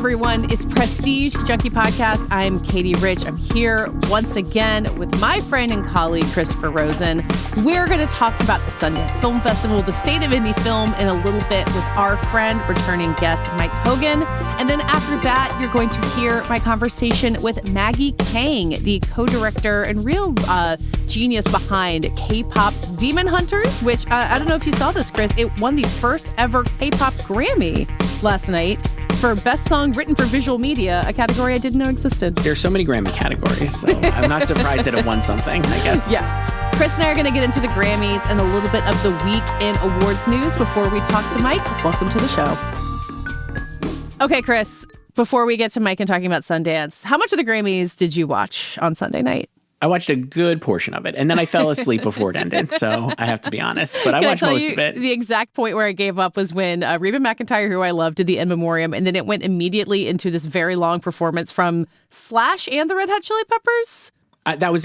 everyone. It's Prestige Junkie Podcast. I'm Katie Rich. I'm here once again with my friend and colleague, Christopher Rosen. We're going to talk about the Sundance Film Festival, the state of indie film in a little bit with our friend, returning guest, Mike Hogan. And then after that, you're going to hear my conversation with Maggie Kang, the co-director and real genius behind KPop Demon Hunters, which I don't know if you saw this, Chris. It won the first ever K-pop Grammy last night for Best Song Written for Visual Media, a category I didn't know existed. There's so many Grammy categories, so I'm not surprised that it won something, I guess. Yeah. Chris and I are going to get into the Grammys and a little bit of the week in awards news before we talk to Mike. Welcome to the show. Okay, Chris, before we get to Mike and talking about Sundance, how much of the Grammys did you watch on Sunday night? I watched a good portion of it, and then I fell asleep before it ended, so I have to be honest. But I watched most of it. The exact point where I gave up was when Reba McEntire, who I love, did the In Memoriam, and then it went immediately into this very long performance from Slash and the Red Hot Chili Peppers. That was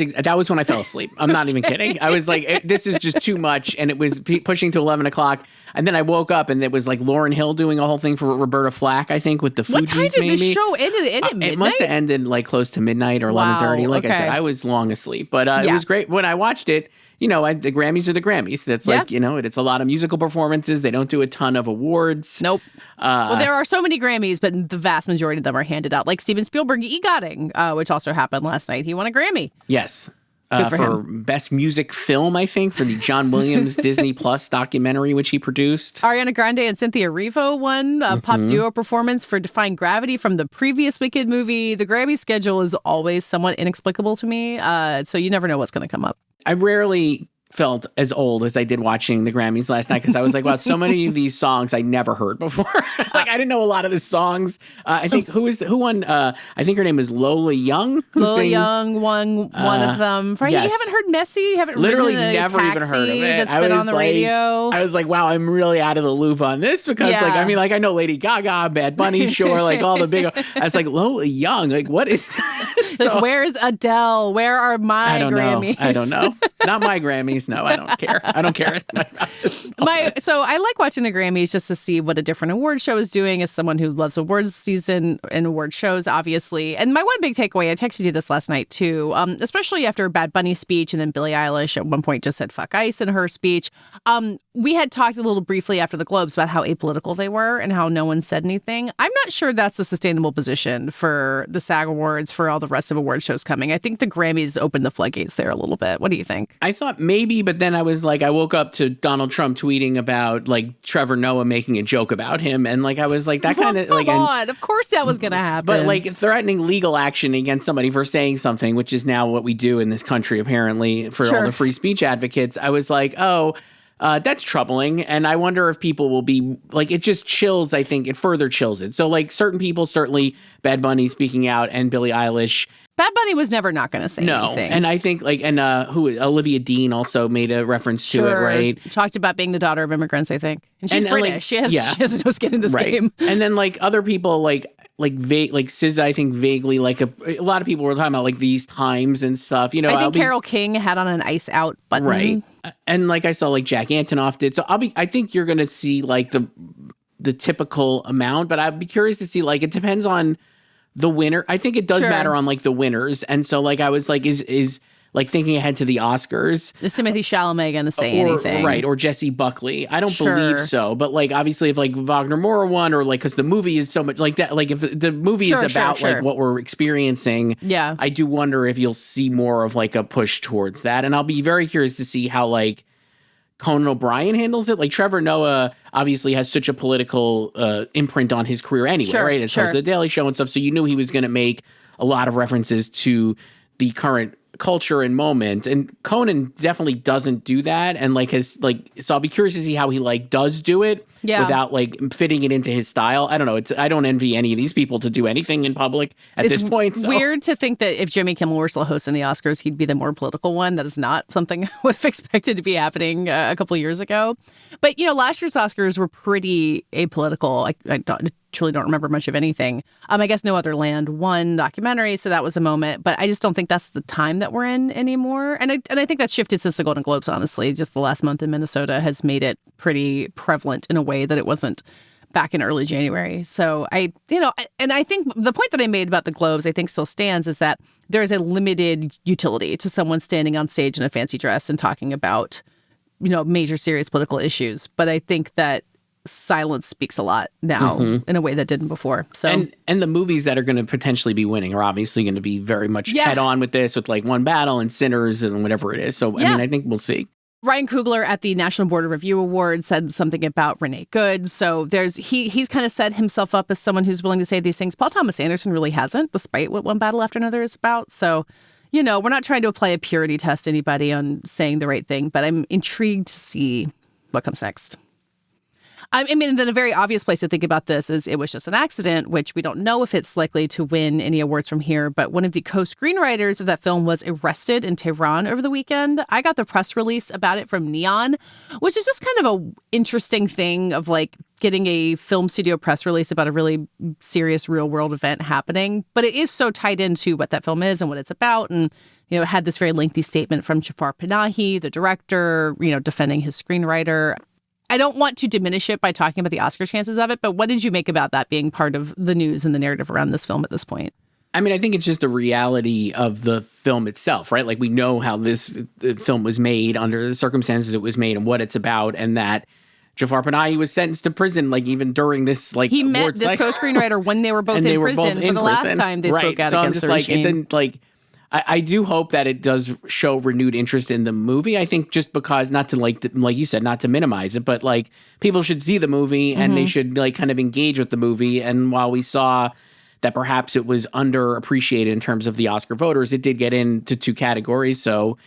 when I fell asleep. I'm not even kidding. I was like, this is just too much, and it was pushing to 11 o'clock. And then I woke up, and it was like Lauryn Hill doing a whole thing for Roberta Flack, I think, with the Fugees. What time did the show end? It ended midnight? It must have ended like close to midnight or 11:30. Like I said, I was long asleep. But it was great. When I watched it, the Grammys are the Grammys. That's like, it's a lot of musical performances. They don't do a ton of awards. Nope. Well, there are so many Grammys, but the vast majority of them are handed out. Like Steven Spielberg EGOTing, which also happened last night. He won a Grammy. Yes. For Best Music Film, I think, for the John Williams Disney Plus documentary, which he produced. Ariana Grande and Cynthia Erivo won a pop duo performance for Defying Gravity from the previous Wicked movie. The Grammy schedule is always somewhat inexplicable to me, so you never know what's going to come up. I rarely felt as old as I did watching the Grammys last night because I was like, wow, so many of these songs I never heard before. Like, I didn't know a lot of the songs. I think who won? I think her name is Lola Young. Lola Young won one of them. Right? Yes. You haven't heard Messy? You haven't literally never even heard of it. That's been on the radio. I was like, wow, I'm really out of the loop on this because I know Lady Gaga, Bad Bunny, sure, like all the big. I was like, Lola Young, like what is that? Like, where's Adele? Where are my Grammys? I don't know. Not my Grammys. No, I don't care. I don't care. So I like watching the Grammys just to see what a different award show is doing as someone who loves awards season and award shows, obviously. And my one big takeaway, I texted you this last night too, especially after Bad Bunny's speech and then Billie Eilish at one point just said fuck ICE in her speech. We had talked a little briefly after the Globes about how apolitical they were and how no one said anything. I'm not sure that's a sustainable position for the SAG Awards, for all the rest of award shows coming. I think the Grammys opened the floodgates there a little bit. What do you think? I thought maybe, but then I was like, I woke up to Donald Trump tweeting about like Trevor Noah making a joke about him. And like, I was like, that kind of like, of course that was going to happen. But like threatening legal action against somebody for saying something, which is now what we do in this country, apparently, for all the free speech advocates. I was like, that's troubling. And I wonder if people will be like, it just chills. I think it further chills it. So like certain people, certainly Bad Bunny speaking out and Billie Eilish. Bad Bunny was never not going to say anything. And I think like, and Olivia Dean also made a reference to it, right? Talked about being the daughter of immigrants, I think. And she's British. She has no skin in this game. And then like other people like SZA, I think vaguely like a lot of people were talking about like these times and stuff, I think Carole King had on an ice out button. Right. And like I saw like Jack Antonoff did. So I think you're going to see like the typical amount, but I'd be curious to see, like, it depends on the winner. I think it does matter on like the winners. And so like, I was like, is like thinking ahead to the Oscars. Is Timothée Chalamet going to say anything? Right. Or Jesse Buckley. I don't believe so. But like, obviously if like Wagner Moura won, or like, cause the movie is so much like that, like if the movie is about like what we're experiencing, I do wonder if you'll see more of like a push towards that. And I'll be very curious to see how like Conan O'Brien handles it. Like Trevor Noah obviously has such a political imprint on his career anyway, right? As host of The Daily Show and stuff. So you knew he was going to make a lot of references to the current culture and moment, and Conan definitely doesn't do that, and like has like, so I'll be curious to see how he like does do it without like fitting it into his style. I don't know. I don't envy any of these people to do anything in public at this point. It's weird to think that if Jimmy Kimmel were still hosting the Oscars, he'd be the more political one. That is not something I would have expected to be happening a couple of years ago. But last year's Oscars were pretty apolitical. I truly don't remember much of anything. I guess No Other Land won documentary, so that was a moment. But I just don't think that's the time that we're in anymore. And I think that's shifted since the Golden Globes, honestly. Just the last month in Minnesota has made it pretty prevalent in a way that it wasn't back in early January. So I think the point that I made about the Globes, I think still stands, is that there is a limited utility to someone standing on stage in a fancy dress and talking about, major serious political issues. But I think that silence speaks a lot now in a way that didn't before. So and the movies that are going to potentially be winning are obviously going to be very much head on with this, with like One Battle and Sinners and whatever it is. So I think we'll see. Ryan Coogler at the National Board of Review Awards said something about Renee Good. So he's kind of set himself up as someone who's willing to say these things. Paul Thomas Anderson really hasn't, despite what One Battle After Another is about. So, we're not trying to apply a purity test to anybody on saying the right thing, but I'm intrigued to see what comes next. I mean, then a very obvious place to think about this is It Was Just an Accident, which we don't know if it's likely to win any awards from here. But one of the co-screenwriters of that film was arrested in Tehran over the weekend. I got the press release about it from Neon, which is just kind of a interesting thing of like getting a film studio press release about a really serious real world event happening. But it is so tied into what that film is and what it's about. And, it had this very lengthy statement from Jafar Panahi, the director, defending his screenwriter. I don't want to diminish it by talking about the Oscar chances of it, but what did you make about that being part of the news and the narrative around this film at this point? I mean, I think it's just the reality of the film itself, right? Like, we know how this film was made, under the circumstances it was made, and what it's about, and that Jafar Panahi was sentenced to prison, like, even during this, like, he met this co-screenwriter when they were both in prison for the last time they spoke out against the regime. It didn't, like, I do hope that it does show renewed interest in the movie. I think just because, not to like you said, not to minimize it, but like people should see the movie and they should like kind of engage with the movie. And while we saw that perhaps it was underappreciated in terms of the Oscar voters, it did get into 2 categories. So,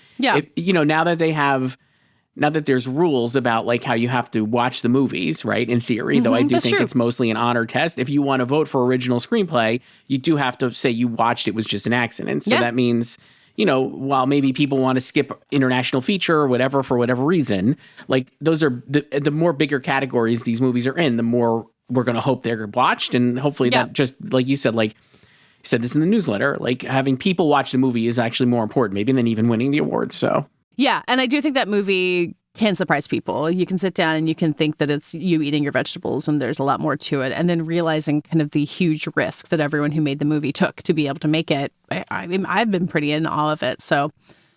now that there's rules about like how you have to watch the movies, right? In theory, though I do think it's mostly an honor test. If you want to vote for original screenplay, you do have to say you watched It Was Just an Accident. So that means, while maybe people want to skip international feature or whatever for whatever reason, like those are the more bigger categories these movies are in, the more we're going to hope they're watched. And hopefully that just, like you said, like you said this in the newsletter, like having people watch the movie is actually more important maybe than even winning the award. So. Yeah, and I do think that movie can surprise people. You can sit down and you can think that it's you eating your vegetables and there's a lot more to it. And then realizing kind of the huge risk that everyone who made the movie took to be able to make it. I've been pretty in awe of it. So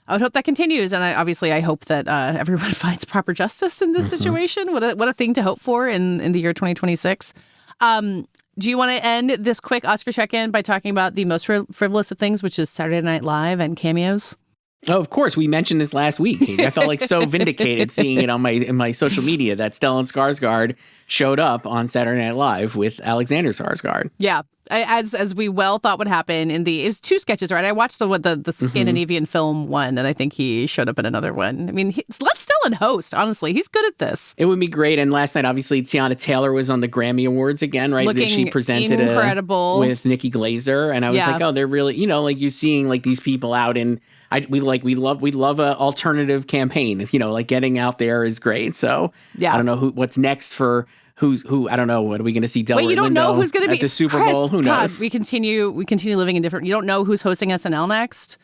I would hope that continues. And I hope that everyone finds proper justice in this situation. What a thing to hope for in the year 2026. Do you want to end this quick Oscar check-in by talking about the most frivolous of things, which is Saturday Night Live and cameos? Oh, of course. We mentioned this last week. I felt like so vindicated seeing it on in my social media that Stellan Skarsgård showed up on Saturday Night Live with Alexander Skarsgård. Yeah. As we well thought would happen it was 2 sketches, right? I watched the Scandinavian film one, and I think he showed up in another one. I mean, let Stellan host, honestly. He's good at this. It would be great. And last night, obviously, Tiana Taylor was on the Grammy Awards again, right? Looking she presented incredible with Nikki Glaser. And I was like, oh, they're really, like you're seeing like these people out in, we love a alternative campaign, like getting out there is great. So I don't know what's next for who I don't know. What are we going to see? Delroy you don't know who's going to be at the Super Bowl? Who knows? We continue living in different. You don't know who's hosting SNL next.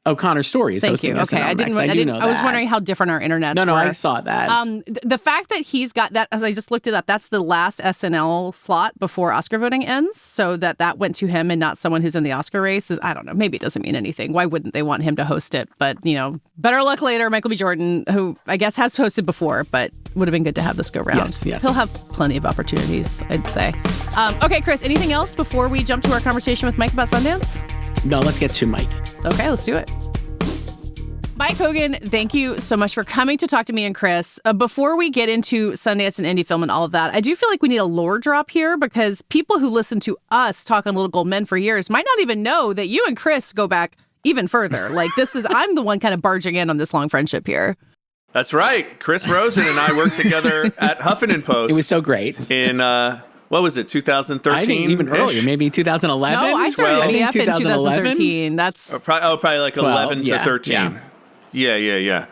Oh, Connor Story is hosting SNL next. I didn't know that. I was wondering how different our internets were. No, I saw that. The fact that he's got that, as I just looked it up, that's the last SNL slot before Oscar voting ends. So that went to him and not someone who's in the Oscar race is, I don't know, maybe it doesn't mean anything. Why wouldn't they want him to host it? But, better luck later. Michael B. Jordan, who I guess has hosted before, but would have been good to have this go round. Yes. He'll have plenty of opportunities, I'd say. Okay, Chris, anything else before we jump to our conversation with Mike about Sundance? No, let's get to Mike. Okay, let's do it. Mike Hogan, thank you so much for coming to talk to me and Chris. Before we get into Sundance and indie film and all of that, I do feel like we need a lore drop here because people who listen to us talk on Little Gold Men for years might not even know that you and Chris go back even further. Like I'm the one kind of barging in on this long friendship here. That's right. Chris Rosen and I worked together at Huffington Post. It was so great. In, what was it, 2013? I think even earlier, maybe 2011? No, I started at the in 2013. That's probably like 11 to 13. Yeah.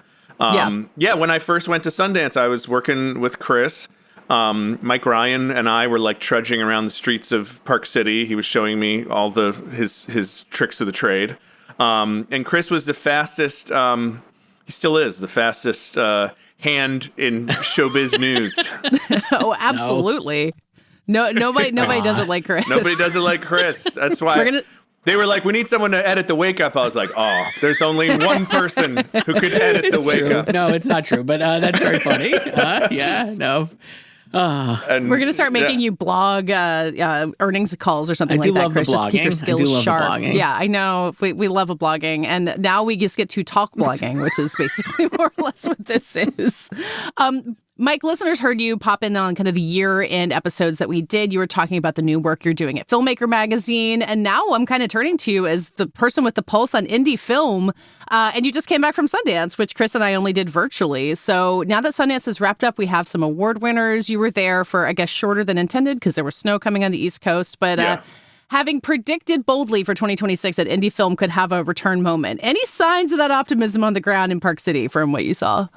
Yeah, when I first went to Sundance, I was working with Chris. Mike Ryan and I were like trudging around the streets of Park City. He was showing me all his tricks of the trade. And Chris was the fastest, he still is the fastest hand in showbiz news. Oh, absolutely. No, nobody does it like Chris. Nobody does it like Chris. That's why they were like, we need someone to edit the wake up. I was like, oh, there's only one person who could edit the wake up. No, it's not true, but that's very funny. Yeah, no. And we're gonna start making you blog earnings calls or something like that, Chris. Just keep your skills sharp. Yeah, I know. We love a blogging, and now we just get to talk blogging, which is basically more or less what this is. Mike, listeners heard you pop in on kind of the year-end episodes that we did. You were talking about the new work you're doing at Filmmaker Magazine, and now I'm kind of turning to you as the person with the pulse on indie film, and you just came back from Sundance, which Chris and I only did virtually. So now that Sundance is wrapped up, we have some award winners. You were there for, I guess, shorter than intended because there was snow coming on the East Coast, but having predicted boldly for 2026 that indie film could have a return moment, any signs of that optimism on the ground in Park City from what you saw?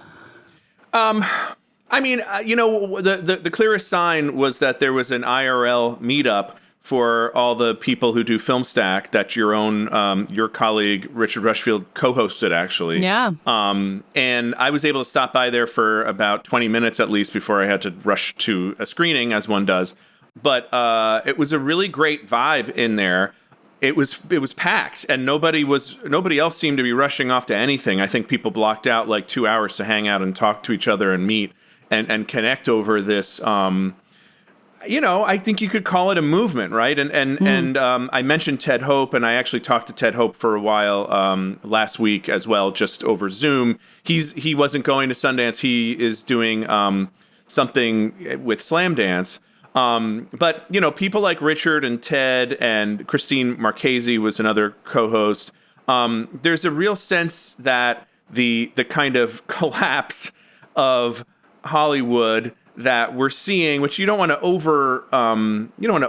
I mean, the clearest sign was that there was an IRL meetup for all the people who do FilmStack that your colleague Richard Rushfield co-hosted, actually. Yeah. And I was able to stop by there for about 20 minutes at least before I had to rush to a screening, as one does. But it was a really great vibe in there. It was packed, and nobody else seemed to be rushing off to anything. I think people blocked out like 2 hours to hang out and talk to each other and meet and connect over this. I think you could call it a movement, right? And I mentioned Ted Hope, and I actually talked to Ted Hope for a while last week as well, just over Zoom. He wasn't going to Sundance. He is doing something with Slamdance. But people like Richard and Ted and Christine Marchese was another co-host. There's a real sense that the kind of collapse of Hollywood that we're seeing, which you don't want to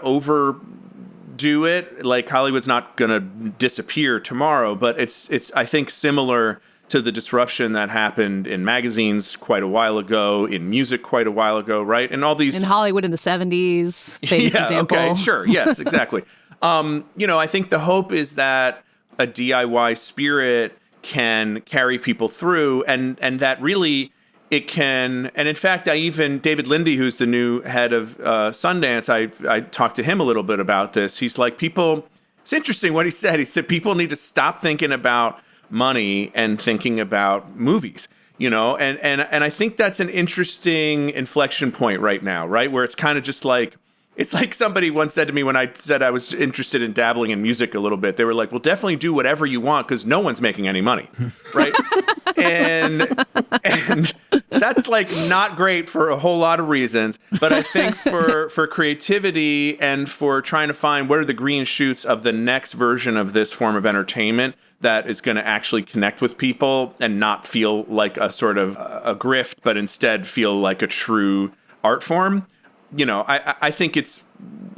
overdo it. Like, Hollywood's not going to disappear tomorrow, but it's I think similar to the disruption that happened in magazines quite a while ago, in music quite a while ago, right? And all these in Hollywood in the 70s, famous example. Okay, sure, yes, exactly. I think the hope is that a DIY spirit can carry people through, and that really it can. And in fact, David Lindy, who's the new head of Sundance, I talked to him a little bit about this. He's like, it's interesting what he said. He said people need to stop thinking about money and thinking about movies, and I think that's an interesting inflection point right now, right? Where it's kind of just like, it's like somebody once said to me when I said I was interested in dabbling in music a little bit, they were like, well, definitely do whatever you want because no one's making any money, right? and that's like not great for a whole lot of reasons. But I think for creativity and for trying to find what are the green shoots of the next version of this form of entertainment that is going to actually connect with people and not feel like a sort of a grift, but instead feel like a true art form. I think it's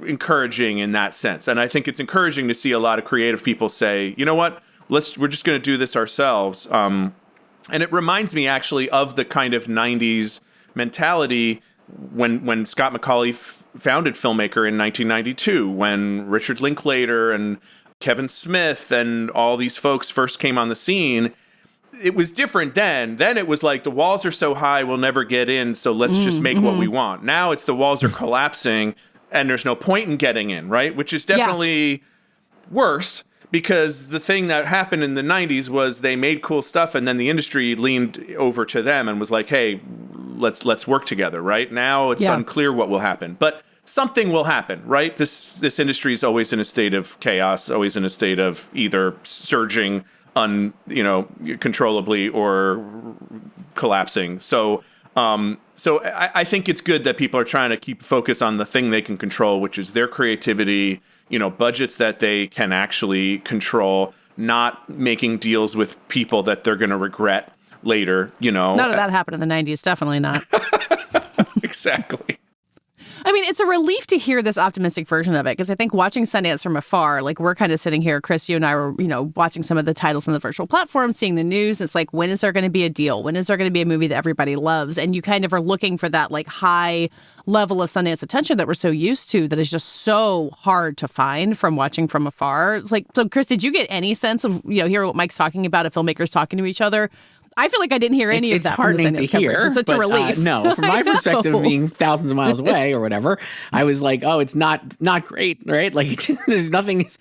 encouraging in that sense. And I think it's encouraging to see a lot of creative people say, you know what, we're just going to do this ourselves. And it reminds me actually of the kind of 90s mentality when Scott McCauley founded Filmmaker in 1992, when Richard Linklater and Kevin Smith and all these folks first came on the scene. It was different then. Then it was like the walls are so high we'll never get in, so let's just make what we want. Now it's the walls are collapsing and there's no point in getting in, right? Which is definitely worse, because the thing that happened in the 90s was they made cool stuff and then the industry leaned over to them and was like, hey, let's work together, right? Now it's unclear what will happen. But something will happen, right? This industry is always in a state of chaos, always in a state of either surging controllably or collapsing. So I think it's good that people are trying to keep focus on the thing they can control, which is their creativity, budgets that they can actually control, not making deals with people that they're going to regret later, None of that happened in the 90s. Definitely not. Exactly. I mean, it's a relief to hear this optimistic version of it, because I think watching Sundance from afar, like we're kind of sitting here, Chris, you and I were, watching some of the titles on the virtual platform, seeing the news. It's like, when is there going to be a deal? When is there going to be a movie that everybody loves? And you kind of are looking for that like high level of Sundance attention that we're so used to that is just so hard to find from watching from afar. It's like, so Chris, did you get any sense of, hear what Mike's talking about, if filmmakers talking to each other? I feel like I didn't hear any of that from the Sundance coverage. It's such a relief. No, from my perspective, being thousands of miles away or whatever, I was like, oh, it's not great, right? Like, there's nothing's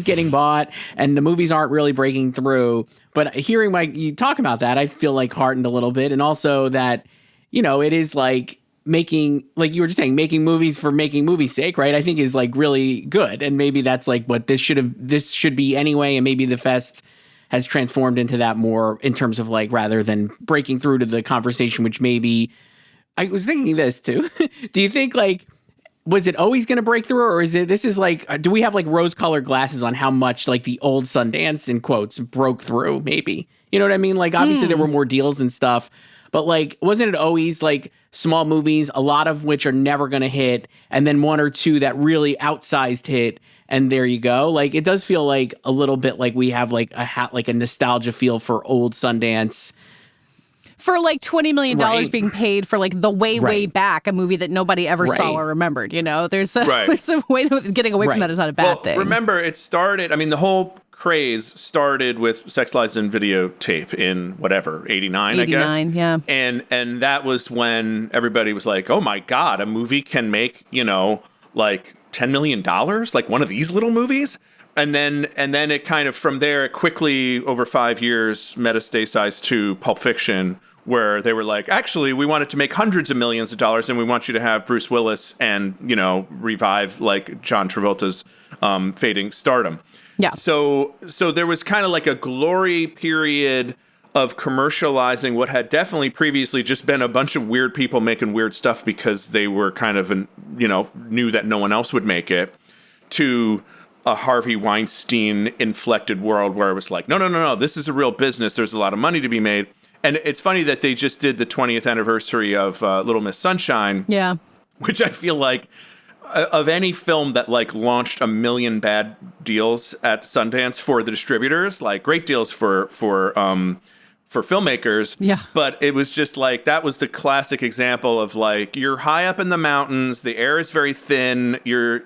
getting bought, and the movies aren't really breaking through. But hearing you talk about that, I feel like heartened a little bit, and also that, it is like making, like you were just saying, making movies for making movies' sake, right? I think is like really good, and maybe that's like what this should be anyway, and maybe the fest has transformed into that more in terms of like, rather than breaking through to the conversation, which maybe I was thinking this too. Do you think like, was it always going to break through, or this is like, do we have like rose-colored glasses on how much like the old Sundance in quotes broke through? Maybe, you know what I mean? Like obviously there were more deals and stuff, but like, wasn't it always like small movies, a lot of which are never going to hit, and then one or two that really outsized hit, and there you go. Like, it does feel like a little bit like we have like a nostalgia feel for old Sundance. For like $20 million being paid for like the way back, a movie that nobody ever saw or remembered. There's a way of getting away from that is not a bad thing. Remember, it started, the whole craze started with Sex, Lies, and Videotape in whatever, 89, I guess. 89, yeah. And that was when everybody was like, oh my God, a movie can make, like $10 million, like one of these little movies. And then it kind of, from there, it quickly, over 5 years, metastasized to Pulp Fiction, where they were like, actually, we wanted to make hundreds of millions of dollars, and we want you to have Bruce Willis and, revive like John Travolta's fading stardom. Yeah. So there was kind of like a glory period of commercializing what had definitely previously just been a bunch of weird people making weird stuff because they were kind of, knew that no one else would make it, to a Harvey Weinstein inflected world where it was like, no, this is a real business. There's a lot of money to be made. And it's funny that they just did the 20th anniversary of Little Miss Sunshine. Yeah. Which I feel like, of any film that like launched a million bad deals at Sundance for the distributors, like great deals for filmmakers. Yeah. But it was just like, that was the classic example of like, you're high up in the mountains, the air is very thin, you're,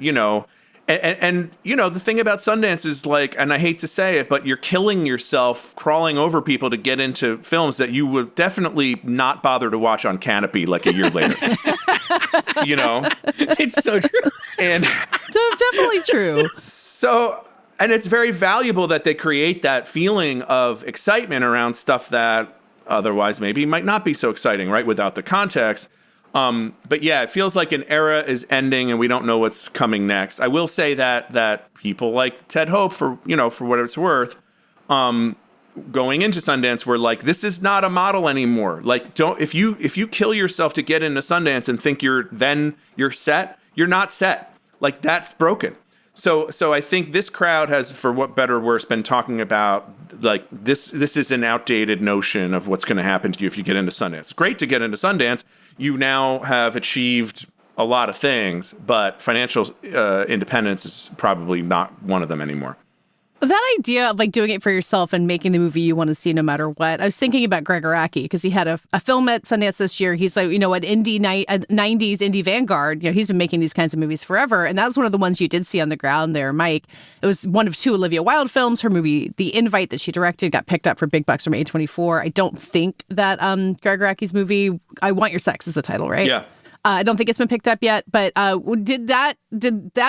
and the thing about Sundance is like, and I hate to say it, but you're killing yourself crawling over people to get into films that you would definitely not bother to watch on Canopy like a year later. It's so true. And definitely true. So, and it's very valuable that they create that feeling of excitement around stuff that otherwise maybe might not be so exciting, right? Without the context. But yeah, it feels like an era is ending and we don't know what's coming next. I will say that people like Ted Hope, for what it's worth, going into Sundance were like, this is not a model anymore. Like, if you kill yourself to get into Sundance and think you're set, you're not set. Like, that's broken. So I think this crowd has, for what better or worse, been talking about like this is an outdated notion of what's going to happen to you if you get into Sundance. It's great to get into Sundance. You now have achieved a lot of things, but financial independence is probably not one of them anymore. That idea of like doing it for yourself and making the movie you want to see no matter what. I was thinking about Greg Araki because he had a film at Sundance this year. He's like, an indie 90s indie vanguard. He's been making these kinds of movies forever. And that's one of the ones you did see on the ground there, Mike. It was one of two Olivia Wilde films. Her movie, The Invite, that she directed, got picked up for big bucks from A24. I don't think that Greg Araki's movie, I Want Your Sex is the title, right? Yeah. I don't think it's been picked up yet, but did that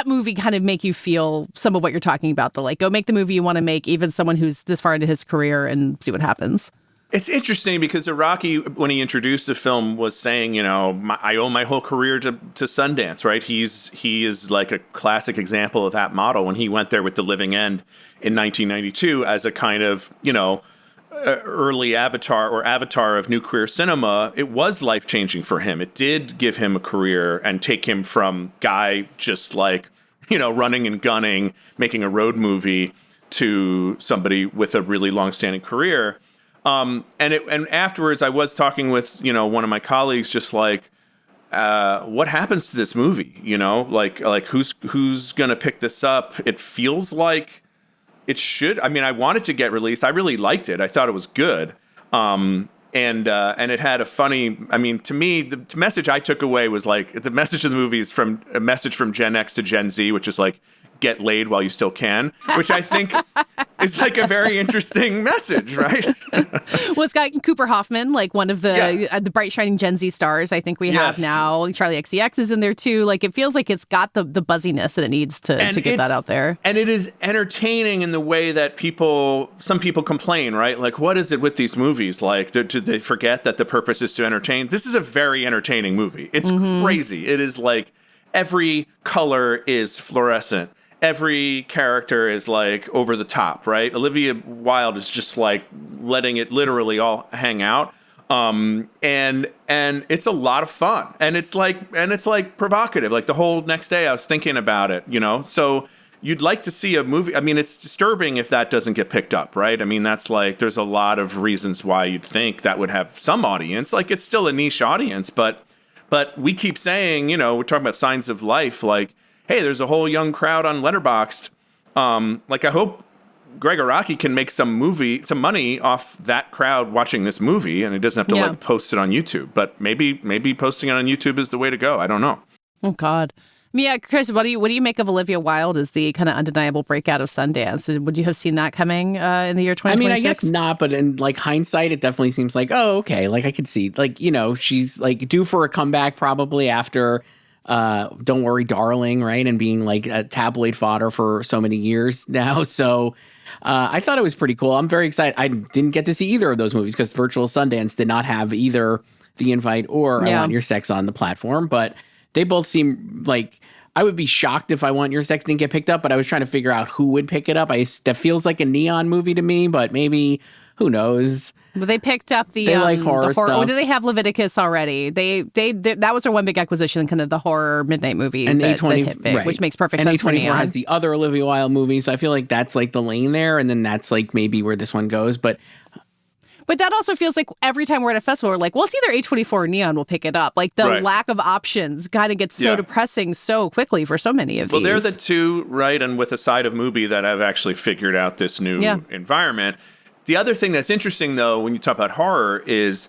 movie kind of make you feel some of what you're talking about? The like, go make the movie you want to make, even someone who's this far into his career, and see what happens. It's interesting because Araki, when he introduced the film, was saying, I owe my whole career to Sundance, right? He is like a classic example of that model when he went there with The Living End in 1992 as a kind of, early avatar of new queer cinema. It was life-changing for him. It did give him a career and take him from guy just like, running and gunning, making a road movie, to somebody with a really long-standing career. And afterwards I was talking with, one of my colleagues, just like, what happens to this movie? Like who's going to pick this up? It feels like it should. I want it to get released. I really liked it. I thought it was good. And it had a funny, to me, the message I took away was like, the message of the movie is a message from Gen X to Gen Z, which is like, get laid while you still can, which I think is like a very interesting message, right? Well, it's got Cooper Hoffman, like one of the bright shining Gen Z stars I think we have now. Charlie XCX is in there too. Like it feels like it's got the buzziness that it needs to get that out there. And it is entertaining in the way that some people complain, right? Like, what is it with these movies? Like, do they forget that the purpose is to entertain? This is a very entertaining movie. It's crazy. It is like every color is fluorescent. Every character is like over the top, right? Olivia Wilde is just like letting it literally all hang out. And it's a lot of fun. And it's like provocative. Like the whole next day I was thinking about it, So you'd like to see a movie. I mean, it's disturbing if that doesn't get picked up, right? I mean, that's like, there's a lot of reasons why you'd think that would have some audience. Like it's still a niche audience, but we keep saying, we're talking about signs of life, like, hey, there's a whole young crowd on Letterboxd. Like, I hope Greg Araki can make some money off that crowd watching this movie, and he doesn't have to like post it on YouTube. But maybe posting it on YouTube is the way to go. I don't know. Oh God. Yeah, Chris, what do you make of Olivia Wilde as the kind of undeniable breakout of Sundance? Would you have seen that coming in the year 2026? I mean, I guess not, but in like hindsight, it definitely seems like, oh, okay. Like I could see, like, she's like due for a comeback probably after Don't Worry, Darling, right? And being like a tabloid fodder for so many years now. So I thought it was pretty cool. I'm very excited. I didn't get to see either of those movies because Virtual Sundance did not have either The Invite or I Want Your Sex on the platform, but they both seem like I would be shocked if I Want Your Sex didn't get picked up, but I was trying to figure out who would pick it up. That feels like a Neon movie to me, but maybe, who knows? But they picked up they like horror stuff. Or do they have Leviticus already? They that was their one big acquisition, kind of the horror midnight movie and that hit big, which makes perfect sense for Neon. A24 has the other Olivia Wilde movie, so I feel like that's like the lane there, and then that's like maybe where this one goes, But that also feels like every time we're at a festival, we're like, well, it's either A24 or Neon will pick it up. Like the lack of options kind of gets so depressing so quickly for so many of these. Well, they're the two, right? And with a side of movie that have actually figured out this new environment. The other thing that's interesting, though, when you talk about horror is,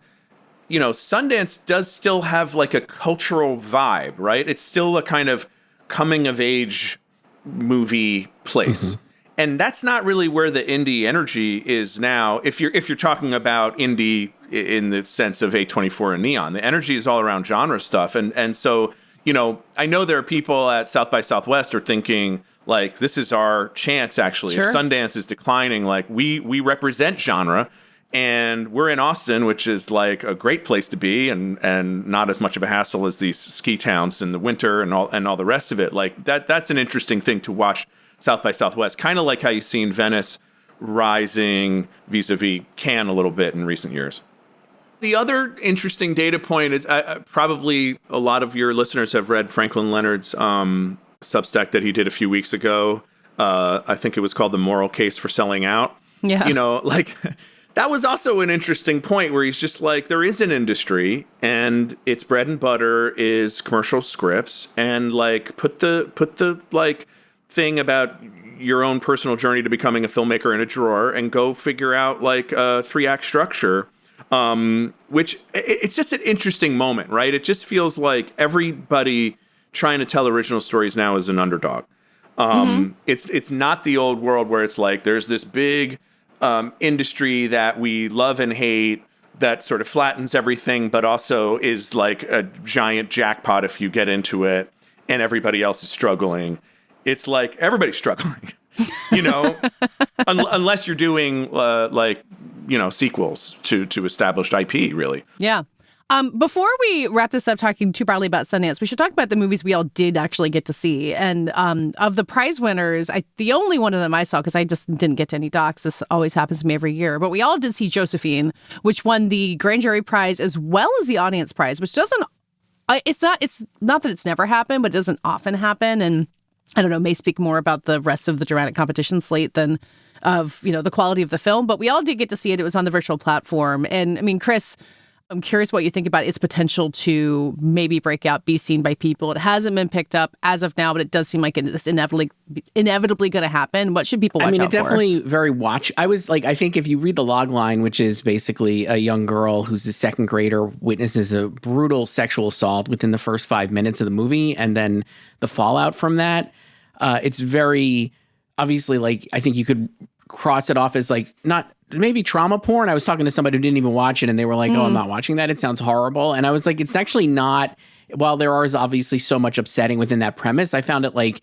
Sundance does still have like a cultural vibe, right? It's still a kind of coming of age movie place. Mm-hmm. And that's not really where the indie energy is now. If you're talking about indie in the sense of A24 and Neon, the energy is all around genre stuff. And so, I know there are people at South by Southwest are thinking like, this is our chance, actually. Sure. If Sundance is declining, like we represent genre and we're in Austin, which is like a great place to be and not as much of a hassle as these ski towns in the winter and all the rest of it. Like that's an interesting thing to watch South by Southwest, kind of like how you've seen Venice rising vis-a-vis Cannes a little bit in recent years. The other interesting data point is probably a lot of your listeners have read Franklin Leonard's Substack that he did a few weeks ago. I think it was called The Moral Case for Selling Out. Yeah. That was also an interesting point where he's just like, there is an industry and its bread and butter is commercial scripts, and like put the like thing about your own personal journey to becoming a filmmaker in a drawer and go figure out like a 3-act structure, which it's just an interesting moment, right? It just feels like everybody trying to tell original stories now is an underdog. It's not the old world where it's like there's this big industry that we love and hate that sort of flattens everything, but also is like a giant jackpot if you get into it, and everybody else is struggling. It's like everybody's struggling, unless you're doing sequels to established IP, really. Yeah. Before we wrap this up talking too broadly about Sundance, we should talk about the movies we all did actually get to see. And of the prize winners, the only one of them I saw, because I just didn't get to any docs. This always happens to me every year. But we all did see Josephine, which won the Grand Jury Prize as well as the Audience Prize, which doesn't, it's not that it's never happened, but it doesn't often happen. And I don't know, may speak more about the rest of the dramatic competition slate than of, the quality of the film. But we all did get to see it. It was on the virtual platform. And I mean, Chris, I'm curious what you think about its potential to maybe break out, be seen by people. It hasn't been picked up as of now, but it does seem like it's inevitably going to happen. What should people watch out for? Definitely very watch. I think if you read the log line, which is basically a young girl who's a second grader witnesses a brutal sexual assault within the first 5 minutes of the movie, and then the fallout from that, it's very obviously I think you could cross it off as like not maybe trauma porn. I was talking to somebody who didn't even watch it and they were like, oh, I'm not watching that. It sounds horrible. And I was like, it's actually not. While there is obviously so much upsetting within that premise, I found it like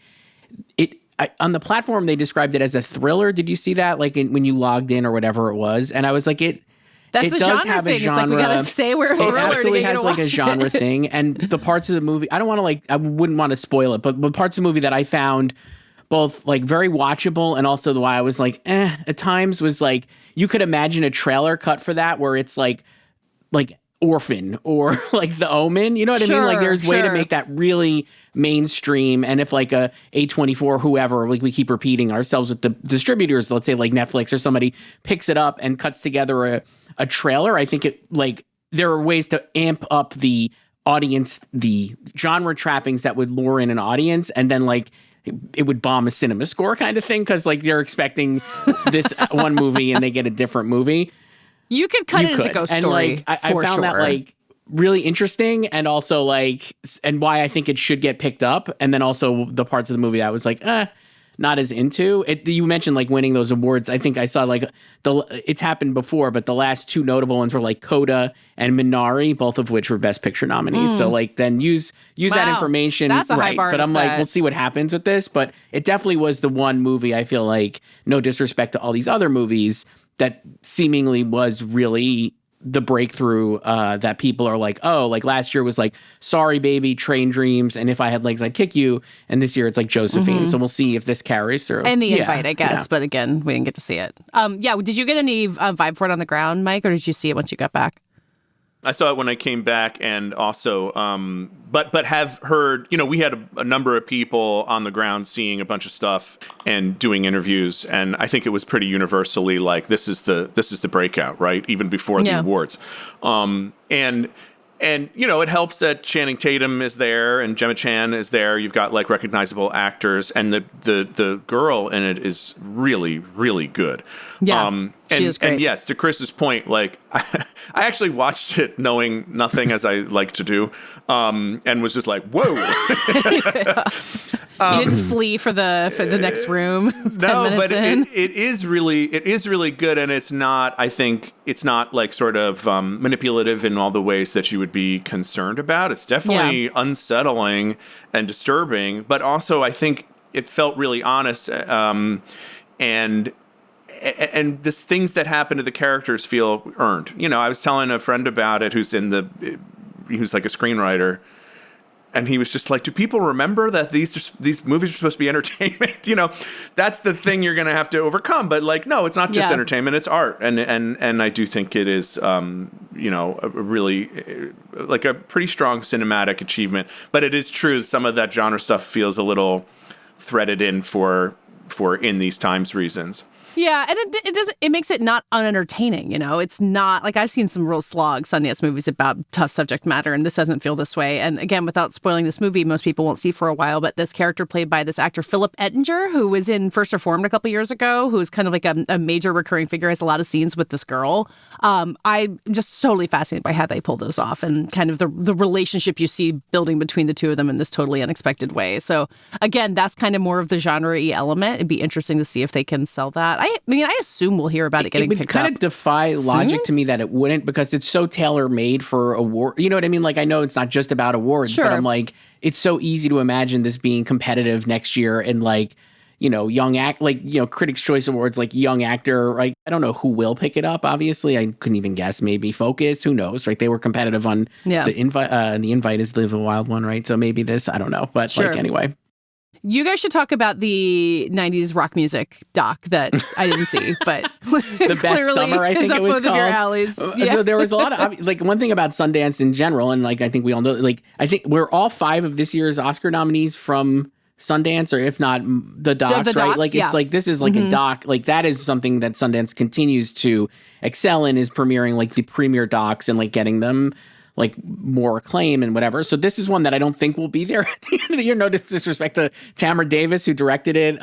on the platform, they described it as a thriller. Did you see that? Like when you logged in or whatever it was? And I was like, that's the does genre have thing. a genre. It's like we gotta say we're a thriller. It absolutely to get has like a genre thing. And the parts of the movie, I wouldn't want to spoil it, but parts of the movie that I found both like very watchable and also the why I was like, at times was like, you could imagine a trailer cut for that where it's like Orphan or like The Omen, you know what I mean? Like there's a way to make that really mainstream. And if like a A24, whoever, like we keep repeating ourselves with the distributors, let's say like Netflix or somebody picks it up and cuts together a trailer, I think it like there are ways to amp up the audience, the genre trappings that would lure in an audience, and then like it would bomb a cinema score kind of thing because like they're expecting this one movie and they get a different movie. You could cut it as a ghost story. And like I found that like really interesting and also like and why I think it should get picked up. And then also the parts of the movie that I was like, not as into it. You mentioned like winning those awards. I think I saw like it's happened before, but the last two notable ones were like Coda and Minari, both of which were Best Picture nominees. So like then use that information. That's a high bar. But I'm like, we'll see what happens with this. But it definitely was the one movie I feel like, no disrespect to all these other movies, that seemingly was really the breakthrough that people are like, oh, like last year was like, Sorry Baby, Train Dreams, and If I Had Legs I'd Kick You, and this year it's like Josephine. So we'll see if this carries through. And The Invite, I guess, but again, we didn't get to see it. Did you get any vibe for it on the ground, Mike, or did you see it once you got back? I saw it when I came back, and also, but have heard, we had a number of people on the ground seeing a bunch of stuff and doing interviews, and I think it was pretty universally like this is the breakout, right? Even before the awards, and it helps that Channing Tatum is there and Gemma Chan is there. You've got like recognizable actors, and the girl in it is really, really good. Yeah, she is great. And yes, to Chris's point, like I actually watched it knowing nothing as I like to do, and was just like, whoa. You didn't flee for the next room. 10 no, but in. it is really good, and it's not. I think it's not like sort of manipulative in all the ways that you would be concerned about. It's definitely unsettling and disturbing, but also I think it felt really honest, and the things that happen to the characters feel earned. I was telling a friend about it who's like a screenwriter. And he was just like, do people remember that these movies are supposed to be entertainment? That's the thing you're going to have to overcome. But like, no, it's not just entertainment, it's art. And I do think it is, a really like a pretty strong cinematic achievement. But it is true. Some of that genre stuff feels a little threaded in for in these times reasons. Yeah, and it makes it not unentertaining, It's not like I've seen some real slog Sundance movies about tough subject matter, and this doesn't feel this way. And again, without spoiling this movie, most people won't see for a while, but this character played by this actor Philip Ettinger, who was in First Reformed a couple years ago, who's kind of like a major recurring figure, has a lot of scenes with this girl. I'm just totally fascinated by how they pull those off and kind of the relationship you see building between the two of them in this totally unexpected way. So again, that's kind of more of the genre-y element. It'd be interesting to see if they can sell that. I assume we'll hear about it getting picked up. It would kind of defy logic to me that it wouldn't, because it's so tailor-made for award. You know what I mean? Like, I know it's not just about awards, but I'm like, it's so easy to imagine this being competitive next year and like, Critics' Choice Awards, like young actor, like, I don't know who will pick it up, obviously. I couldn't even guess. Maybe Focus, who knows, right? They were competitive on the invite. The Invite is Live a Wild One, right? So maybe this, I don't know. But like, anyway. You guys should talk about the 90s rock music doc that I didn't see, but The Best Summer, I think it was called. Of your alleys. Yeah. So there was a lot of, like, one thing about Sundance in general, and like I think we all know, like, I think we're all 5 of this year's Oscar nominees from Sundance, or if not the docs, right? Like, it's like, this is like a doc, like that is something that Sundance continues to excel in, is premiering like the premier docs and like getting them like more acclaim and whatever. So this is one that I don't think will be there at the end of the year. No disrespect to Tamara Davis, who directed it.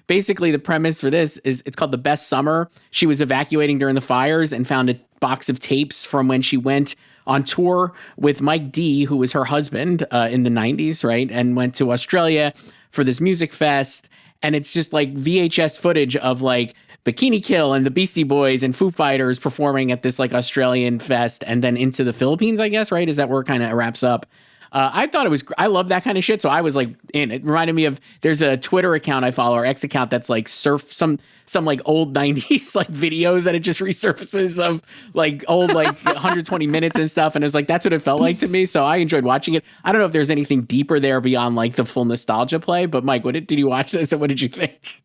Basically, the premise for this is it's called The Best Summer. She was evacuating during the fires and found a box of tapes from when she went on tour with Mike D, who was her husband in the 90s, right? And went to Australia for this music fest. and it's just like VHS footage of like Bikini Kill and the Beastie Boys and Foo Fighters performing at this like Australian fest and then into the Philippines, I guess, right? Is that where it kind of wraps up? I thought it was, I love that kind of shit. So I was like in it. Reminded me of, there's a Twitter account I follow, or X account, that's like some like old 90s like videos that it just resurfaces of like old like 120 minutes and stuff. And it was like, that's what it felt like to me. So I enjoyed watching it. I don't know if there's anything deeper there beyond like the full nostalgia play, but Mike, did you watch this and what did you think?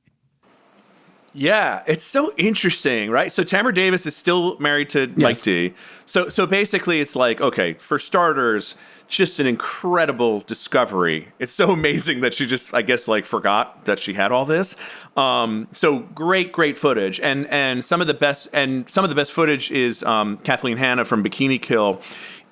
Yeah, it's so interesting, right? So Tamara Davis is still married to Mike D. So basically it's like, okay, for starters, just an incredible discovery. It's so amazing that she just, I guess, like forgot that she had all this. So great footage. And some of the best footage is Kathleen Hanna from Bikini Kill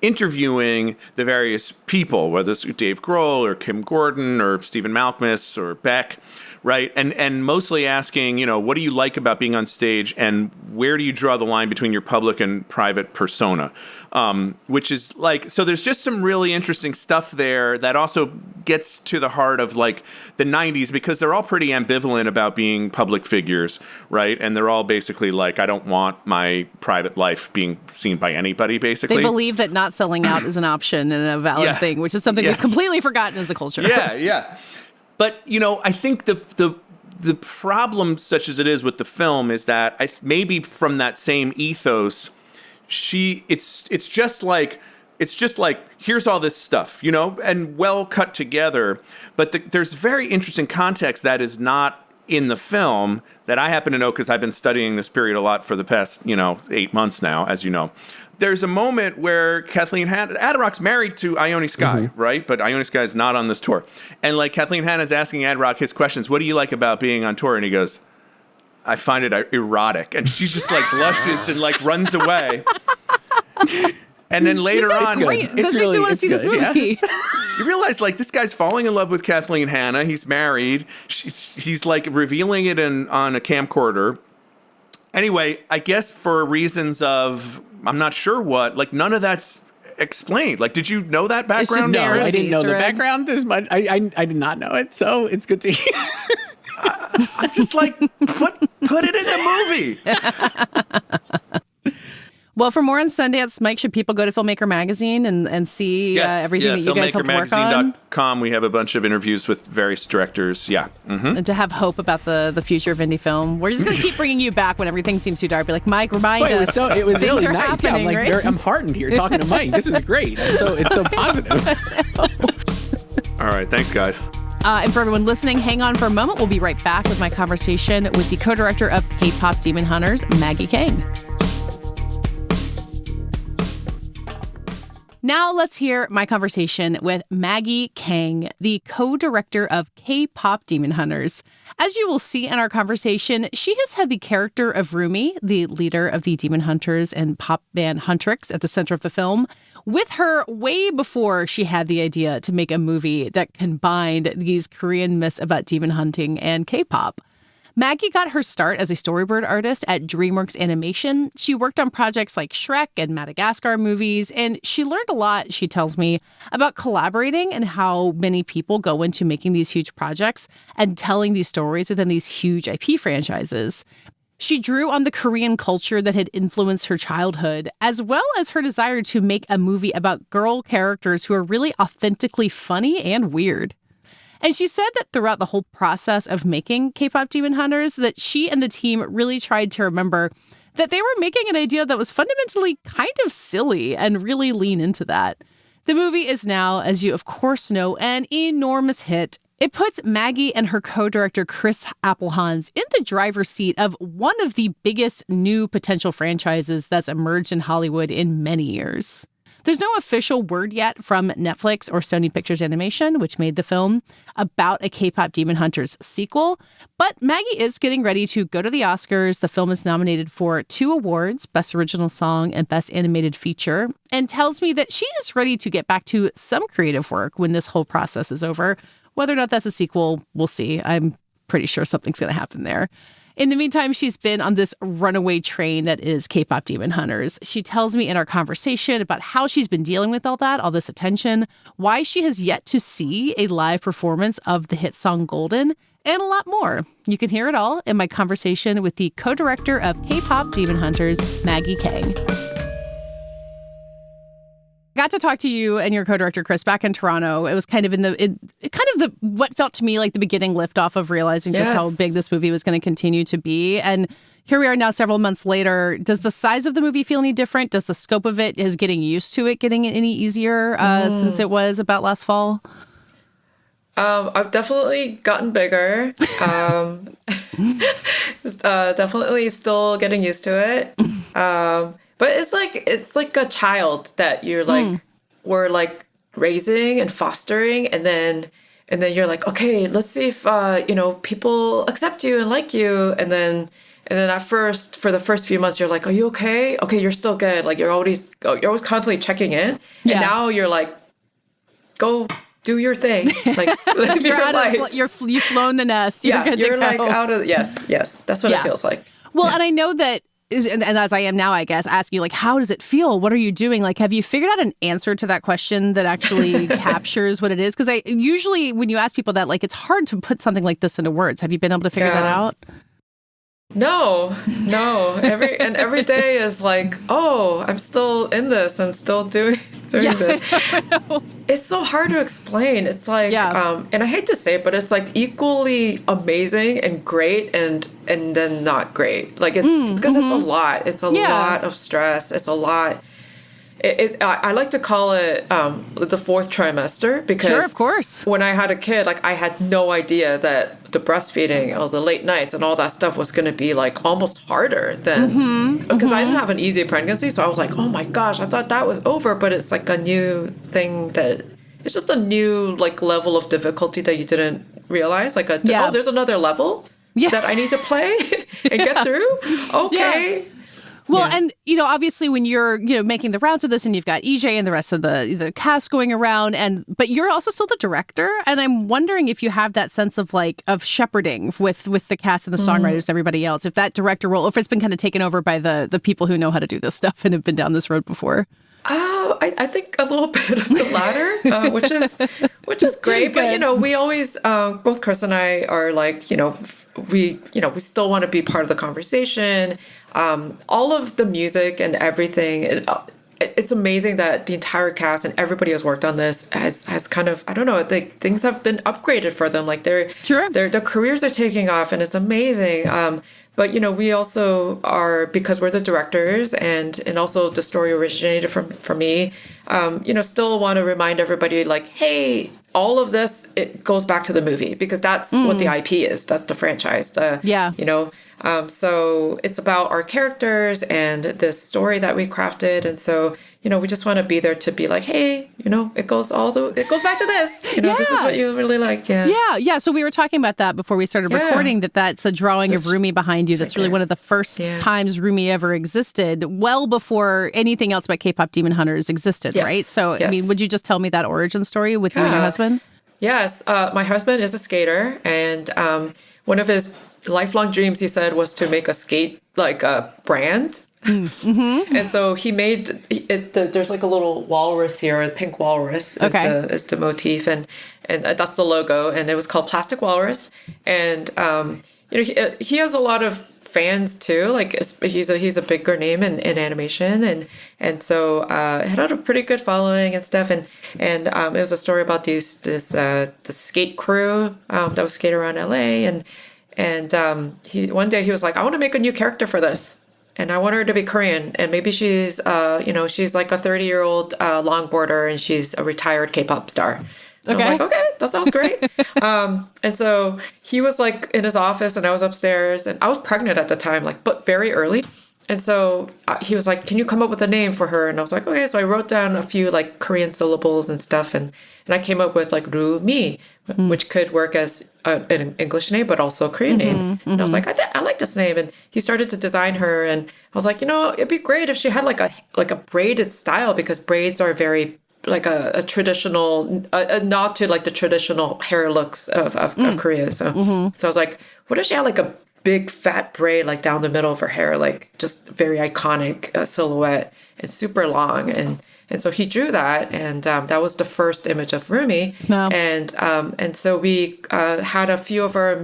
interviewing the various people, whether it's Dave Grohl or Kim Gordon or Stephen Malkmus or Beck. Right. And mostly asking, what do you like about being on stage and where do you draw the line between your public and private persona? Which is like, so there's just some really interesting stuff there that also gets to the heart of like the 90s, because they're all pretty ambivalent about being public figures. Right. And they're all basically like, I don't want my private life being seen by anybody, basically. They believe that not selling out is an option and a valid thing, which is something we've completely forgotten as a culture. Yeah. But, I think the problem, such as it is with the film, is that maybe from that same ethos, it's just like here's all this stuff, and well cut together. But there's very interesting context that is not in the film that I happen to know because I've been studying this period a lot for the past 8 months now, as you know. There's a moment where Kathleen Hanna, Ad Rock's married to Ione Skye, right? But Ione Skye is not on this tour. And like Kathleen Hanna's asking Ad Rock his questions. What do you like about being on tour? And he goes, I find it erotic. And she's just like blushes and like runs away. And then later on, this makes me want to see this movie. Yeah. You realize like this guy's falling in love with Kathleen Hanna. He's married. He's like revealing it on a camcorder. Anyway, I guess for reasons of, I'm not sure what, like none of that's explained. Like, did you know that background? No, I didn't know the background this much. I did not know it, so it's good to hear. I'm just like, put it in the movie. Well, for more on Sundance, Mike, should people go to Filmmaker Magazine and see everything that you guys helped work on? Filmmakermagazine.com. We have a bunch of interviews with various directors. Yeah. Mm-hmm. And to have hope about the future of indie film. We're just going to keep bringing you back when everything seems too dark. Be like, Mike, remind us. It was really nice. Yeah, right? I'm heartened here talking to Mike. This is great. It's so positive. All right. Thanks, guys. And for everyone listening, hang on for a moment. We'll be right back with my conversation with the co-director of KPop Demon Hunters, Maggie Kang. Now let's hear my conversation with Maggie Kang, the co-director of K-Pop Demon Hunters. As you will see in our conversation, she has had the character of Rumi, the leader of the Demon Hunters and pop band Huntrix, at the center of the film, with her way before she had the idea to make a movie that combined these Korean myths about demon hunting and K-pop. Maggie got her start as a storyboard artist at DreamWorks Animation. She worked on projects like Shrek and Madagascar movies, and she learned a lot, she tells me, about collaborating and how many people go into making these huge projects and telling these stories within these huge IP franchises. She drew on the Korean culture that had influenced her childhood, as well as her desire to make a movie about girl characters who are really authentically funny and weird. And she said that throughout the whole process of making K-Pop Demon Hunters, that she and the team really tried to remember that they were making an idea that was fundamentally kind of silly and really lean into that. The movie is now, as you of course know, an enormous hit. It puts Maggie and her co-director Chris Applehans in the driver's seat of one of the biggest new potential franchises that's emerged in Hollywood in many years. There's no official word yet from Netflix or Sony Pictures Animation, which made the film, about a K-Pop Demon Hunters sequel. But Maggie is getting ready to go to the Oscars. The film is nominated for 2 awards, Best Original Song and Best Animated Feature, and tells me that she is ready to get back to some creative work when this whole process is over. Whether or not that's a sequel, we'll see. I'm pretty sure something's going to happen there. In the meantime, she's been on this runaway train that is K-pop Demon Hunters. She tells me in our conversation about how she's been dealing with all that, all this attention, why she has yet to see a live performance of the hit song Golden, and a lot more. You can hear it all in my conversation with the co-director of K-pop Demon Hunters, Maggie Kang. I got to talk to you and your co-director Chris back in Toronto. It was kind of what felt to me like the beginning liftoff of realizing just how big this movie was going to continue to be. And here we are now several months later. Does the size of the movie feel any different? Does the scope of it, is getting used to it getting any easier since it was about last fall? I've definitely gotten bigger. Definitely still getting used to it. But it's like a child that you're like, we're like raising and fostering, and then you're like, okay, let's see if people accept you and like you, and then for the first few months you're like, are you okay? Okay, you're still good. Like you're always constantly checking in, and now you're like, go do your thing. Like live your life. You've flown the nest. You're good to go. Like out of yes. That's what it feels like. Well, and I know that. And as I am now, I guess, asking you, like, how does it feel? What are you doing? Like, have you figured out an answer to that question that actually captures what it is? Because usually when you ask people that, like, it's hard to put something like this into words. Have you been able to figure that out? No. Every day is like, oh, I'm still in this. I'm still doing this. It's so hard to explain. It's like, and I hate to say it, but it's like equally amazing and great and then not great. Like it's because it's a lot. It's a lot of stress. It's a lot. I like to call it the fourth trimester because sure, of course. When I had a kid, like I had no idea that the breastfeeding or the late nights and all that stuff was going to be like almost harder than because I didn't have an easy pregnancy. So I was like, oh my gosh, I thought that was over, but it's like a new thing that it's just a new like level of difficulty that you didn't realize. Like there's another level that I need to play and get through. Okay. Yeah. Well, and, obviously when you're, making the rounds of this and you've got EJ and the rest of the cast going around, but you're also still the director. And I'm wondering if you have that sense of shepherding with the cast and the songwriters and everybody else, if that director role, if it's been kind of taken over by the people who know how to do this stuff and have been down this road before. I think a little bit of the latter, which is great. Good. But, we always, both Chris and I are like, we still want to be part of the conversation. All of the music and everything, it's amazing that the entire cast and everybody who's worked on this has kind of, I don't know, things have been upgraded for them. Like their careers are taking off and it's amazing. But, we also are, because we're the directors and also the story originated from me, still want to remind everybody like, hey, all of this, it goes back to the movie because that's what the IP is. That's the franchise. So it's about our characters and this story that we crafted. And so, we just want to be there to be like, hey, it goes back to this. This is what you really like. Yeah. So we were talking about that before we started recording, that's a drawing of Rumi behind you. That's really one of the first times Rumi ever existed, well before anything else about K-pop Demon Hunters existed, right? So, I mean, would you just tell me that origin story with you and your husband? Yes. My husband is a skater, and one of his lifelong dreams, he said, was to make a skate, brand. And so he made it. There's like a little walrus here, a pink walrus is the motif, and that's the logo, and it was called Plastic Walrus. And he has a lot of fans too. Like he's a bigger name in animation, and so it had a pretty good following and stuff. And it was a story about the skate crew that was skating around LA, and one day he was like, I want to make a new character for this. And I want her to be Korean, and maybe she's, she's like a 30-year-old longboarder, and she's a retired K-pop star. And I was like, okay, that sounds great. And so he was like in his office, and I was upstairs, and I was pregnant at the time, but very early. And so he was like, can you come up with a name for her? And I was like, okay. So I wrote down a few Korean syllables and stuff, and I came up with Rumi, which could work as an English name, but also a Korean name. And I was like, I like this name. And he started to design her, and I was like, it'd be great if she had a braided style, because braids are very a traditional, a nod to the traditional hair looks of Korea. So I was like, what if she had big fat braid like down the middle of her hair, like just very iconic silhouette and super long. And so he drew that, and that was the first image of Rumi. Wow. And so we had a few of our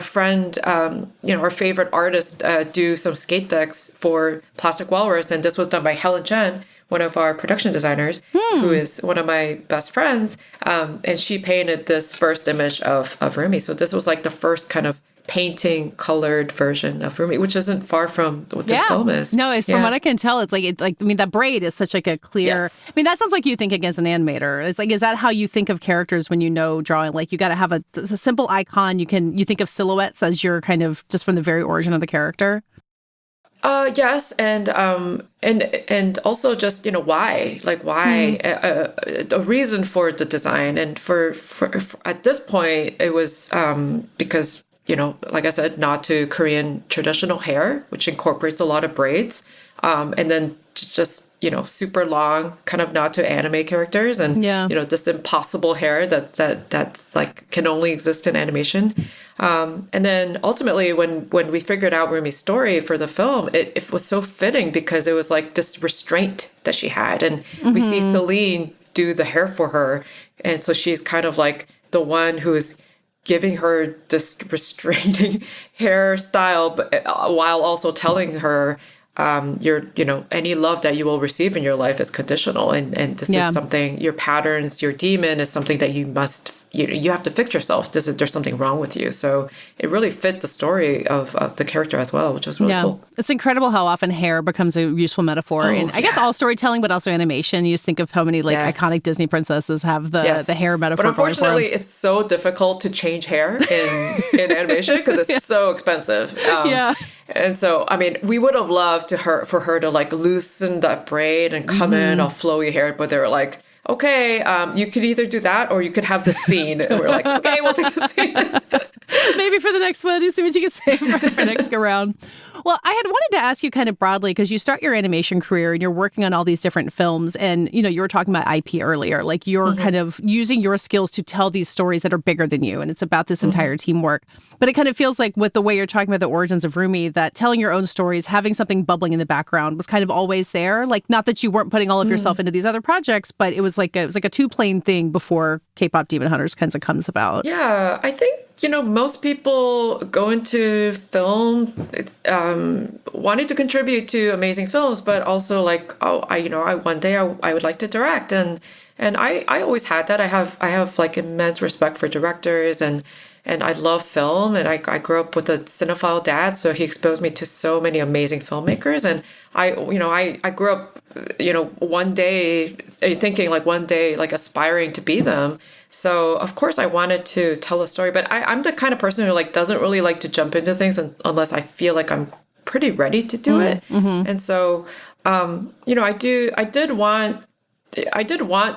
friend, our favorite artist, do some skate decks for Plastic Walrus, and this was done by Helen Chen, one of our production designers, who is one of my best friends, and she painted this first image of Rumi. So this was like the first kind of painting colored version of Rumi, which isn't far from what the film is. No, from what I can tell, it's like I mean, that braid is such like a clear. Yes. I mean, that sounds like you thinking as an animator. It's like, is that how you think of characters when you know drawing? Like, you got to have a simple icon. You think of silhouettes as your kind of just from the very origin of the character. Yes, and also just why, the reason for the design, and for at this point it was because like I said, nod to Korean traditional hair, which incorporates a lot of braids, and then just super long, kind of nod to anime characters, and this impossible hair that's like can only exist in animation. And then ultimately, when we figured out Rumi's story for the film, it was so fitting because it was like this restraint that she had, and we see Celine do the hair for her, and so she's kind of like the one who is giving her this restraining hairstyle, but while also telling her, any love that you will receive in your life is conditional, and this is something, your patterns, your demon is something that you must, you have to fix yourself. There's something wrong with you. So it really fit the story of the character as well, which was really cool. It's incredible how often hair becomes a useful metaphor in, I guess, all storytelling, but also animation. You just think of how many iconic Disney princesses have the hair metaphor. But unfortunately, it's so difficult to change hair in animation because it's so expensive. And so, I mean, we would have loved for her to like loosen that braid and come in all flowy hair, but they were like, okay, you could either do that or you could have the scene. And we're like, okay, we'll take the scene. Maybe for the next one, you see what you can say for next go round. Well, I had wanted to ask you kind of broadly, because you start your animation career and you're working on all these different films, and you were talking about IP earlier, like you're kind of using your skills to tell these stories that are bigger than you, and it's about this entire teamwork. But it kind of feels like with the way you're talking about the origins of Rumi, that telling your own stories, having something bubbling in the background was kind of always there. Like, not that you weren't putting all of yourself into these other projects, but it was like a two-plane thing before K-pop Demon Hunters kind of comes about. Yeah, I think most people go into film wanting to contribute to amazing films, but also like, one day I would like to direct, and I always had that. I have like immense respect for directors, and I love film, and I grew up with a cinephile dad, so he exposed me to so many amazing filmmakers, and I grew up one day thinking like one day like aspiring to be them. So of course I wanted to tell a story, but I'm the kind of person who like doesn't really like to jump into things unless I feel like I'm pretty ready to do it. And so I did want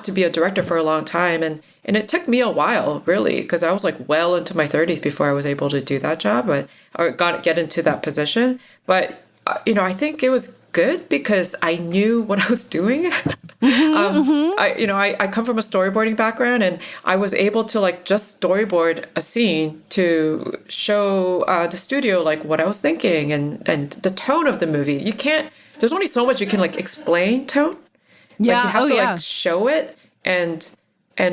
to be a director for a long time, and it took me a while, really, because I was like well into my 30s before I was able to do that job, or get into that position. But I think it was good because I knew what I was doing. I come from a storyboarding background, and I was able to like just storyboard a scene to show the studio like what I was thinking and the tone of the movie. There's only so much you can like explain tone. Yeah, like, you have to like show it, and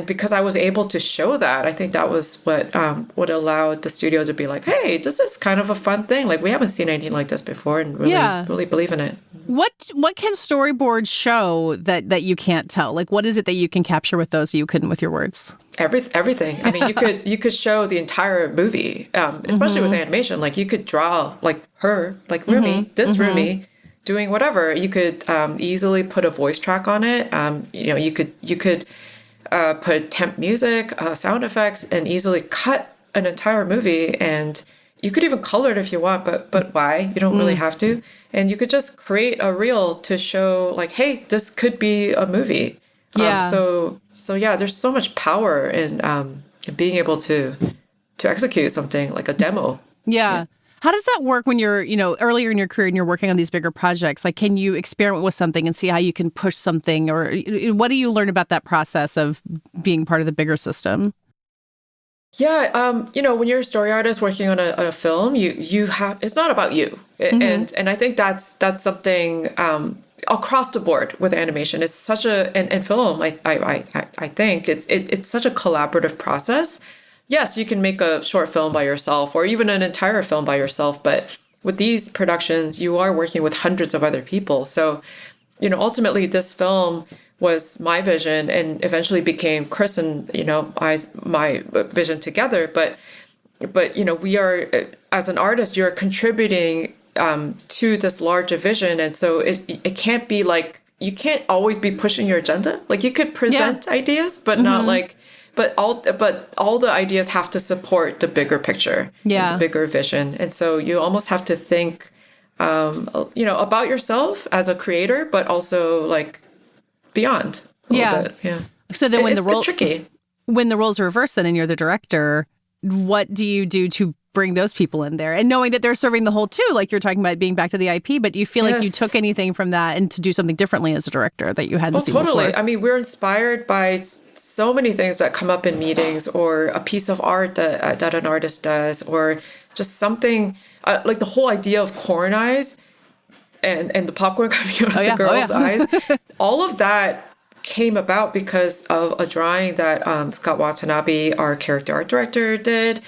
because I was able to show that, I think that was what allowed the studio to be like, hey, this is kind of a fun thing. Like, we haven't seen anything like this before, and really believe in it. What can storyboards show that you can't tell? Like, what is it that you can capture with those you couldn't with your words? Everything. I mean, you could show the entire movie, especially with animation. Like, you could draw like her, like Rumi, Rumi, doing whatever. You could easily put a voice track on it. You could put temp music, sound effects, and easily cut an entire movie. And you could even color it if you want, but why? You don't really have to. And you could just create a reel to show like, hey, this could be a movie. Yeah. So yeah, there's so much power in being able to execute something like a demo. Yeah. How does that work when you're, earlier in your career and you're working on these bigger projects? Like, can you experiment with something and see how you can push something? Or what do you learn about that process of being part of the bigger system? Yeah, when you're a story artist working on a film, you have, it's not about you, and I think that's something across the board with animation. It's such and film. I think it's such a collaborative process. Yes, you can make a short film by yourself or even an entire film by yourself, but with these productions, you are working with hundreds of other people. So, ultimately, this film was my vision and eventually became Chris and, my vision together. But, we are, as an artist, you're contributing to this larger vision. And so it can't be like, you can't always be pushing your agenda. Like you could present ideas, but not like, but all the ideas have to support the bigger picture, the bigger vision. And so you almost have to think, about yourself as a creator, but also like beyond a little bit. Yeah. So then it's tricky. When the roles are reversed then and you're the director, what do you do to bring those people in there? And knowing that they're serving the whole too, like you're talking about being back to the IP, but do you feel like you took anything from that and to do something differently as a director that you hadn't seen totally. before? I mean, we're inspired by so many things that come up in meetings, or a piece of art that an artist does, or just something like the whole idea of corn eyes and the popcorn coming out of the girl's eyes. All of that came about because of a drawing that Scott Watanabe, our character art director, did,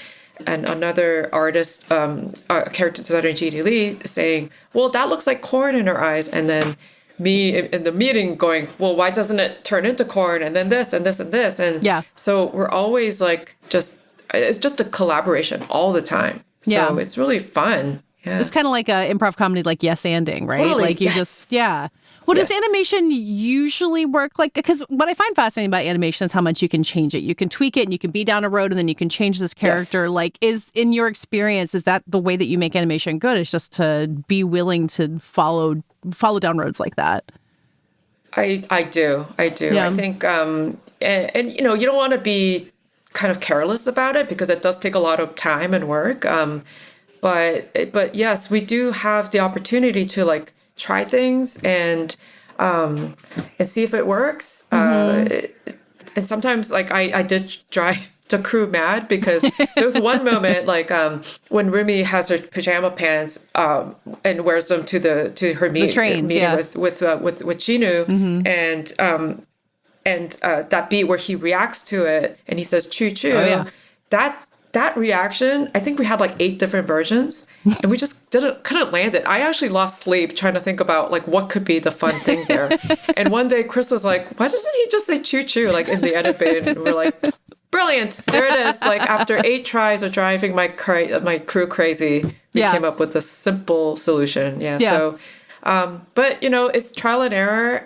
and another artist, character designer, G.D. Lee, saying, well, that looks like corn in her eyes. And then me in the meeting going, well, why doesn't it turn into corn? And then this and this and this. And so we're always like, it's just a collaboration all the time. So it's really fun. Yeah. It's kind of like a improv comedy, like yes-anding, right? Totally, like you just, Well, does animation usually work like, because what I find fascinating about animation is how much you can change it. You can tweak it and you can be down a road and then you can change this character. Like, in your experience, is that the way that you make animation good? Is just to be willing to follow down roads like that? I do. Yeah. I think, and you don't want to be kind of careless about it because it does take a lot of time and work. But yes, we do have the opportunity to like try things and see if it works. And sometimes like I did drive the crew mad because there was one moment like when Rumi has her pajama pants and wears them to her meeting with Chinu, and that beat where he reacts to it and he says choo choo. That reaction, I think we had like 8 different versions and we just couldn't land it. I actually lost sleep trying to think about like what could be the fun thing there. And one day Chris was like, why doesn't he just say choo choo like in the edit bay? And we're like, brilliant. There it is. Like after 8 tries of driving my crew crazy, we came up with a simple solution. So, but it's trial and error.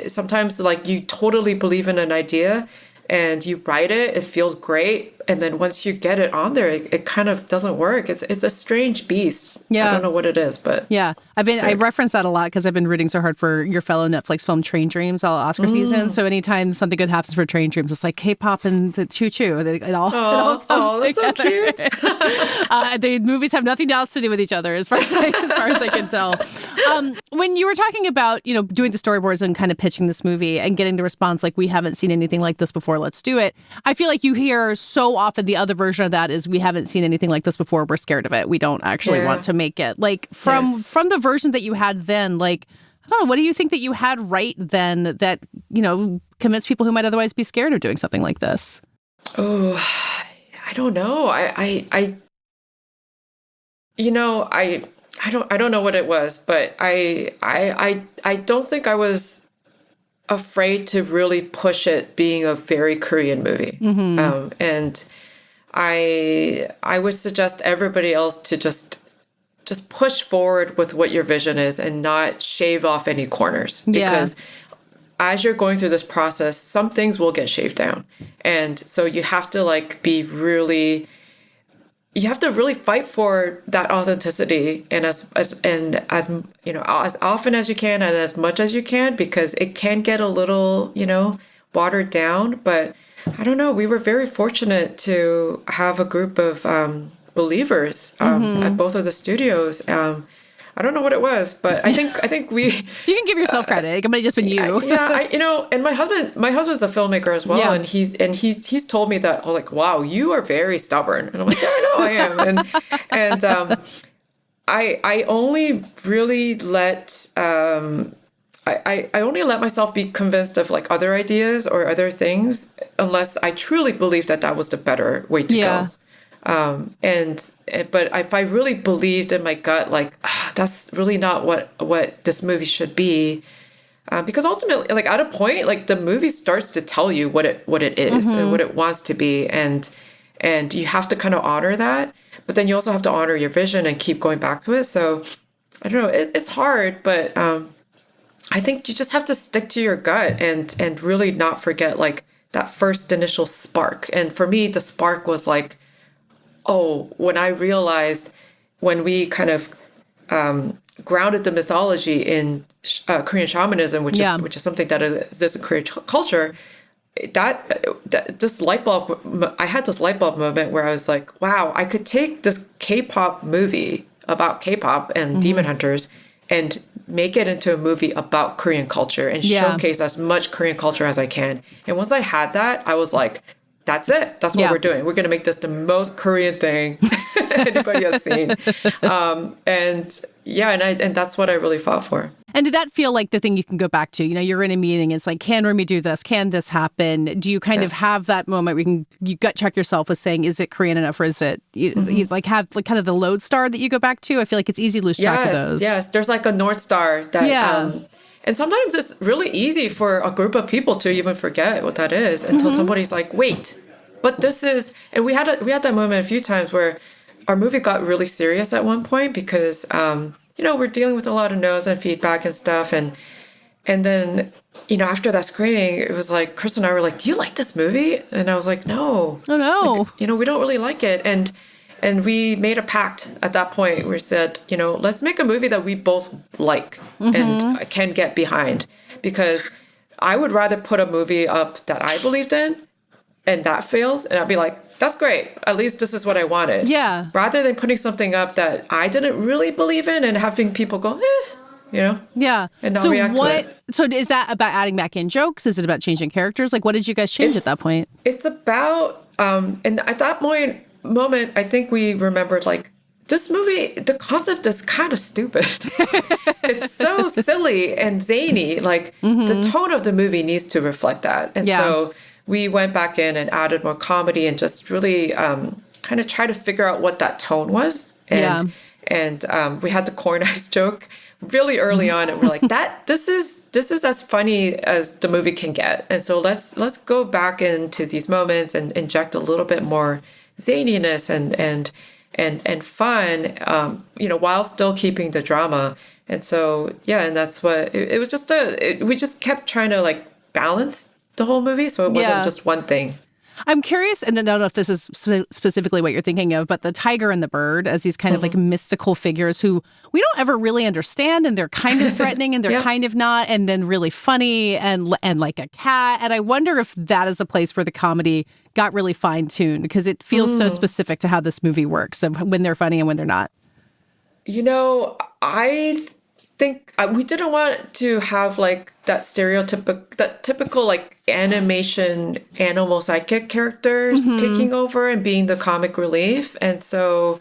Sometimes like you totally believe in an idea and you write it, it feels great. And then once you get it on there, it kind of doesn't work. It's a strange beast. I don't know what it is, but I reference that a lot because I've been rooting so hard for your fellow Netflix film Train Dreams all Oscar season. So anytime something good happens for Train Dreams, it's like K-pop and the choo choo. It all comes together. So cute. The movies have nothing else to do with each other, as far as I can tell. When you were talking about doing the storyboards and kind of pitching this movie and getting the response like we haven't seen anything like this before, let's do it. I feel like you hear so often the other version of that is we haven't seen anything like this before. We're scared of it. We don't actually want to make it. Like from the version that you had then, like, I don't know, what do you think that you had right then that, convinced people who might otherwise be scared of doing something like this? Oh, I don't know. I don't know what it was, but I don't think I was afraid to really push it being a very Korean movie. And I would suggest everybody else to just push forward with what your vision is and not shave off any corners, because as you're going through this process, some things will get shaved down. And so you have to really fight for that authenticity and as often as you can and as much as you can, because it can get a little, watered down. But I don't know, we were very fortunate to have a group of believers at both of the studios. I don't know what it was, but I think we. You can give yourself credit. It might have just been you. And my husband's a filmmaker as well, and he's told me that, like, wow, you are very stubborn, and I'm like, yeah, I know I am, and I only really let I only let myself be convinced of like other ideas or other things unless I truly believe that was the better way to go. But if I really believed in my gut, like, that's really not what this movie should be, because ultimately, like, at a point, like, the movie starts to tell you what it is and what it wants to be, and you have to kind of honor that, but then you also have to honor your vision and keep going back to it. So I don't know, it's hard, but I think you just have to stick to your gut and really not forget like that first initial spark. And for me, the spark was like, when I realized, when we kind of grounded the mythology in Korean shamanism, which is something that exists in Korean culture, that this light bulb, I had this light bulb moment where I was like, wow, I could take this K-pop movie about K-pop and Demon Hunters and make it into a movie about Korean culture and showcase as much Korean culture as I can. And once I had that, I was like, that's it. That's what we're doing. We're going to make this the most Korean thing anybody has seen. And that's what I really fought for. And did that feel like the thing you can go back to? You know, you're in a meeting. It's like, can Remy do this? Can this happen? Do you kind of have that moment where you gut check yourself with saying, is it Korean enough, or is it you like have like kind of the lodestar that you go back to? I feel like it's easy to lose track of those. Yes, there's like a North Star that. And sometimes it's really easy for a group of people to even forget what that is until somebody's like, wait, but this is, and we had that moment a few times where our movie got really serious at one point because, we're dealing with a lot of no's and feedback and stuff. And then, after that screening, it was like, Chris and I were like, do you like this movie? And I was like, no. Oh, no. Like, we don't really like it. And we made a pact at that point. We said, let's make a movie that we both like and can get behind. Because I would rather put a movie up that I believed in and that fails. And I'd be like, that's great. At least this is what I wanted. Yeah. Rather than putting something up that I didn't really believe in and having people go, Yeah. And not react to it. So is that about adding back in jokes? Is it about changing characters? Like, what did you guys change at that point? It's about, and at that moment, I think we remembered, like, this movie, the concept is kind of stupid. It's so silly and zany. Like, the tone of the movie needs to reflect that. And so we went back in and added more comedy and just really kind of try to figure out what that tone was. And we had the corn eyes joke really early on, and we're like, this is as funny as the movie can get. And so let's go back into these moments and inject a little bit more zaniness and fun, while still keeping the drama. And so, and that's what it was. Just we just kept trying to like balance the whole movie, so it wasn't just one thing. I'm curious, and I don't know if this is specifically what you're thinking of, but the tiger and the bird as these kind of like mystical figures who we don't ever really understand, and they're kind of threatening and they're kind of not, and then really funny and like a cat. And I wonder if that is a place where the comedy got really fine-tuned, because it feels so specific to how this movie works, of when they're funny and when they're not. I think we didn't want to have like that typical like animation animal sidekick characters taking over and being the comic relief. And so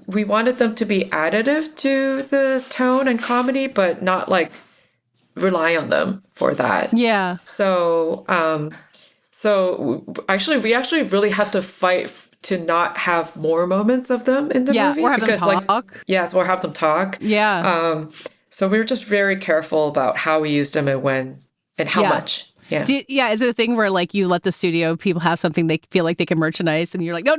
we wanted them to be additive to the tone and comedy, but not like rely on them for that. Yeah. So we actually really had to fight to not have more moments of them in the movie. Or have them talk. Or have them talk. Yeah. So we were just very careful about how we used them and when and how much. Yeah. Is it a thing where like you let the studio people have something they feel like they can merchandise, and you're like, no,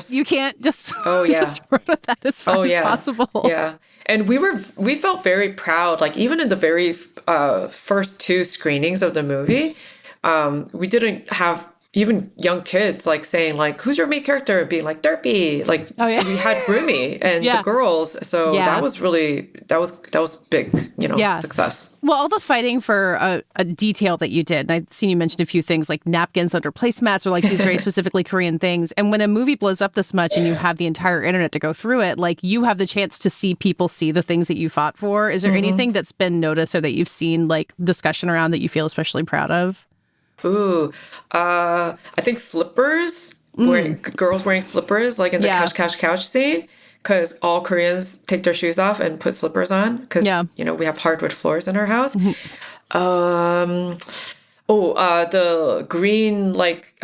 you can't just just promote that as far as possible. Yeah. And we felt very proud, like even in the very first two screenings of the movie, we didn't have even young kids like saying like, who's your main character? And being like Derpy. Like we had Rumi and the girls. So that was really, that was big, you know, success. Well, all the fighting for a detail that you did, and I've seen you mention a few things like napkins under placemats or like these very specifically Korean things. And when a movie blows up this much and you have the entire internet to go through it, like you have the chance to see people see the things that you fought for. Is there anything that's been noticed or that you've seen like discussion around that you feel especially proud of? Ooh, I think slippers, girls wearing slippers, like in the couch scene, because all Koreans take their shoes off and put slippers on, because, you know, we have hardwood floors in our house. The green, like,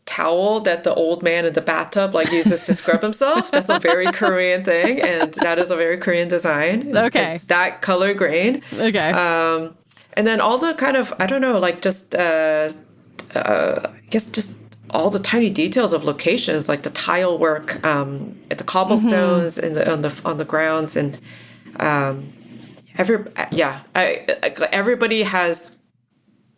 towel that the old man in the bathtub, like, uses to scrub himself. That's a very Korean thing, and that is a very Korean design. Okay. It's that color green. Okay. And then all the kind of, I don't know, like just, I guess just all the tiny details of locations, like the tile work, at the cobblestones and on the grounds, and everybody has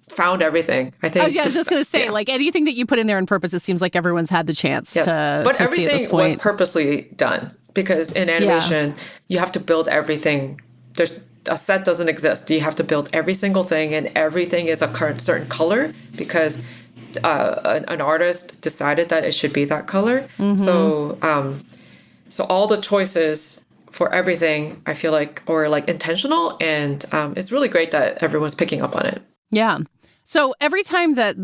found everything. I think. I was just gonna say, like anything that you put in there on purpose, it seems like everyone's had the chance to. But to everything see at this point. was purposely done, because in animation you have to build everything. A set doesn't exist. You have to build every single thing, and everything is a certain color because an artist decided that it should be that color. So all the choices for everything, I feel like, are like intentional, and it's really great that everyone's picking up on it. Yeah. So every time that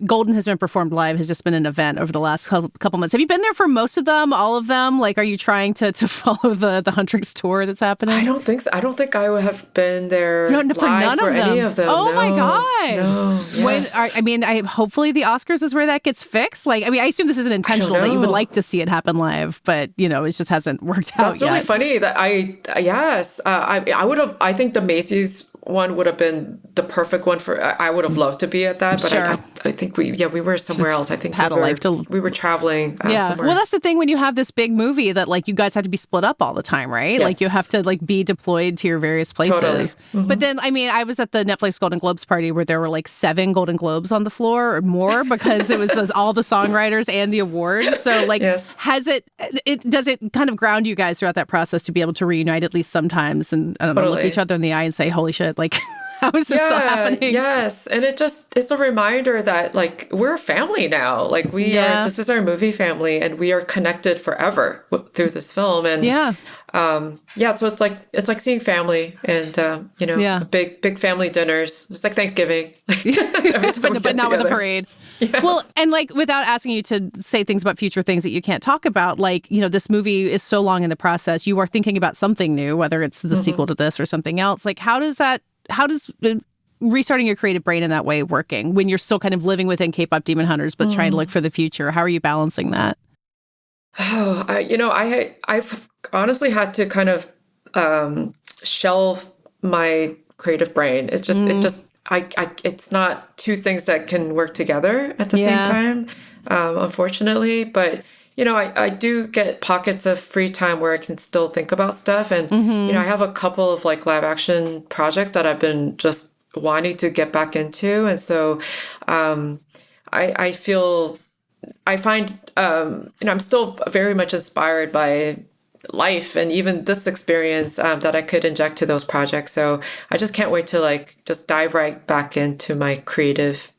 Golden has been performed live has just been an event over the last couple months. Have you been there for most of them, all of them? Like, are you trying to follow the Huntrix tour that's happening? I don't think so. I don't think I would have been there for none of any of them. Oh, my gosh. No, yes. Hopefully the Oscars is where that gets fixed. Like, I mean, I assume this isn't intentional that you would like to see it happen live, but, you know, it just hasn't worked out yet. That's really funny that I would have, I think the Macy's one would have been the perfect one for. I would have loved to be at that, but I think we were somewhere else. I think we were traveling. Somewhere. Well, that's the thing when you have this big movie that like you guys have to be split up all the time, right? Yes. Like you have to like be deployed to your various places. Totally. But then, I mean, I was at the Netflix Golden Globes party where there were like 7 Golden Globes on the floor or more because it was all the songwriters and the awards. So like, does it kind of ground you guys throughout that process to be able to reunite at least sometimes and I don't know, look each other in the eye and say, "Holy shit!" Like, how is this still happening? Yes. And it's a reminder that like we're a family now. Like this is our movie family, and we are connected forever through this film. And so it's like seeing family and big family dinners. It's like Thanksgiving. but not with a parade. Yeah. Well, and like without asking you to say things about future things that you can't talk about, like, you know, this movie is so long in the process, you are thinking about something new, whether it's the sequel to this or something else. Like, how does restarting your creative brain in that way working when you're still kind of living within K-pop Demon Hunters, but trying to look for the future? How are you balancing that? Oh, I've honestly had to kind of shelve my creative brain. It's just, it's not two things that can work together at the same time, unfortunately. But, you know, I do get pockets of free time where I can still think about stuff. And, you know, I have a couple of like live action projects that I've been just wanting to get back into. And so I find, I'm still very much inspired by life and even this experience that I could inject to those projects. So I just can't wait to like just dive right back into my creative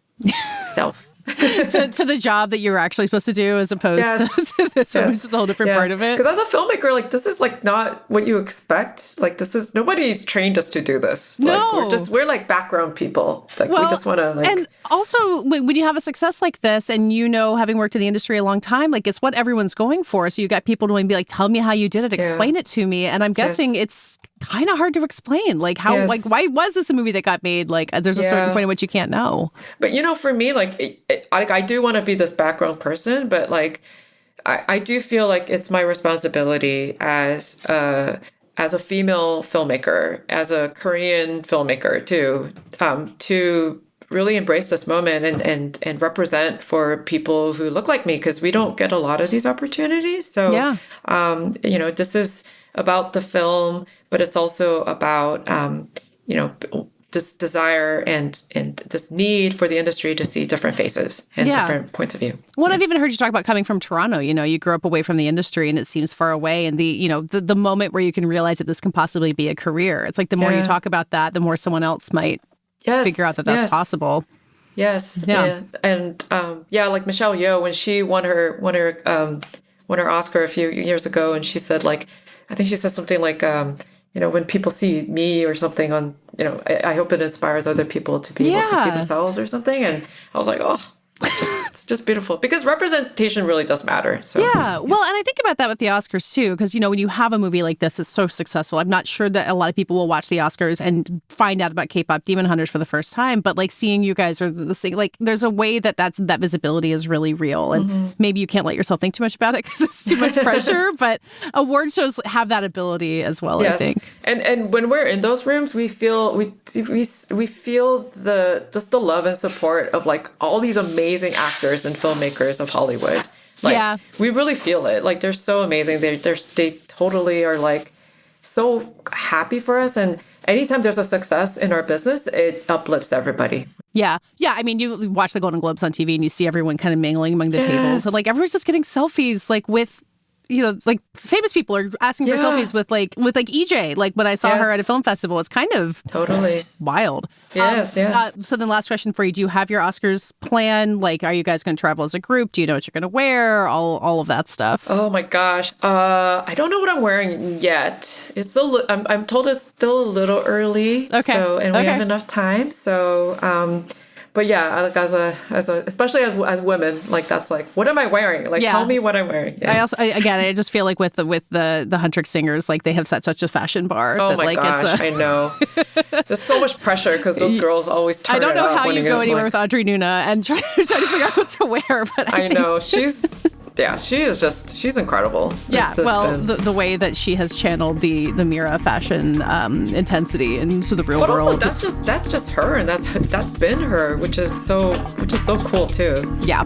self. to the job that you were actually supposed to do as opposed to this one, which is a whole different part of it. Because as a filmmaker, like this is like not what you expect. Like nobody's trained us to do this. No. Like, we're like background people. Like we just want to like. And also when you have a success like this and you know, having worked in the industry a long time, like it's what everyone's going for. So you got people to be like, tell me how you did it, explain it to me. And I'm guessing it's kind of hard to explain. Like how, like why was this a movie that got made? Like there's a certain point in which you can't know. But you know, for me, like I do want to be this background person, but like I do feel like it's my responsibility as a female filmmaker, as a Korean filmmaker to really embrace this moment and represent for people who look like me, because we don't get a lot of these opportunities. So, you know, this is about the film, but it's also about, you know, this desire and this need for the industry to see different faces and different points of view. Well, I've even heard you talk about coming from Toronto. You know, you grew up away from the industry and it seems far away. And the moment where you can realize that this can possibly be a career, it's like the more you talk about that, the more someone else might figure out that that's possible. Yes. Yeah. And like Michelle Yeoh, when she won her Oscar a few years ago, and she said, like, I think she said something like, when people see me or something on, I hope it inspires other people to be able to see themselves or something. And I was like, oh, it's just beautiful, because representation really does matter. So yeah. Well, and I think about that with the Oscars too, because when you have a movie like this, it's so successful. I'm not sure that a lot of people will watch the Oscars and find out about K-pop Demon Hunters for the first time, but like seeing you guys are the same, like there's a way that visibility is really real, and maybe you can't let yourself think too much about it because it's too much pressure. But award shows have that ability as well. Yes. I think. And when we're in those rooms, we feel the love and support of like all these amazing actors and filmmakers of Hollywood. Like, we really feel it. Like, they're so amazing. They totally are like so happy for us. And anytime there's a success in our business, it uplifts everybody. Yeah. Yeah. I mean, you watch the Golden Globes on TV and you see everyone kind of mingling among the tables, and like everyone's just getting selfies, like with, like famous people are asking for selfies with EJ. Like when I saw her at a film festival, it's kind of totally wild. Yes, so then last question for you. Do you have your Oscars plan? Like, are you guys going to travel as a group? Do you know what you're going to wear? All of that stuff. Oh my gosh. I don't know what I'm wearing yet. It's I'm told it's still a little early. Okay. So, and we have enough time. So, but yeah, like especially as women, like that's like, what am I wearing? Like, tell me what I'm wearing. Yeah. I just feel like with the Huntrix singers, like they have set such a fashion bar. Oh my gosh, I know. There's so much pressure because those girls always turn it up. I don't know how you go anywhere with Audrey Nuna and try to figure out what to wear. But I know she's incredible. Yeah, the way that she has channeled the Mira fashion intensity into the real world. But also that's just her, and that's been her, which is so cool too. Yeah.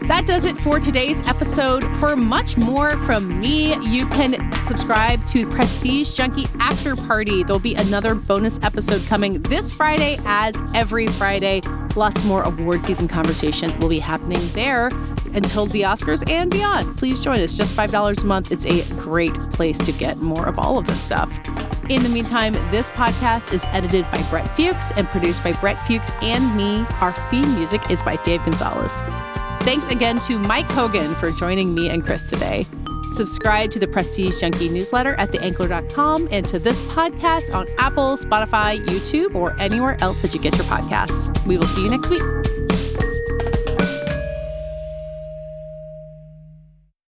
That does it for today's episode. For much more from me, you can subscribe to Prestige Junkie After Party. There'll be another bonus episode coming this Friday, as every Friday. Lots more award season conversation will be happening there until the Oscars and beyond. Please join us. Just $5 a month. It's a great place to get more of all of this stuff. In the meantime, this podcast is edited by Brett Fuchs and produced by Brett Fuchs and me. Our theme music is by Dave Gonzalez. Thanks again to Mike Hogan for joining me and Chris today. Subscribe to the Prestige Junkie newsletter at theankler.com and to this podcast on Apple, Spotify, YouTube, or anywhere else that you get your podcasts. We will see you next week.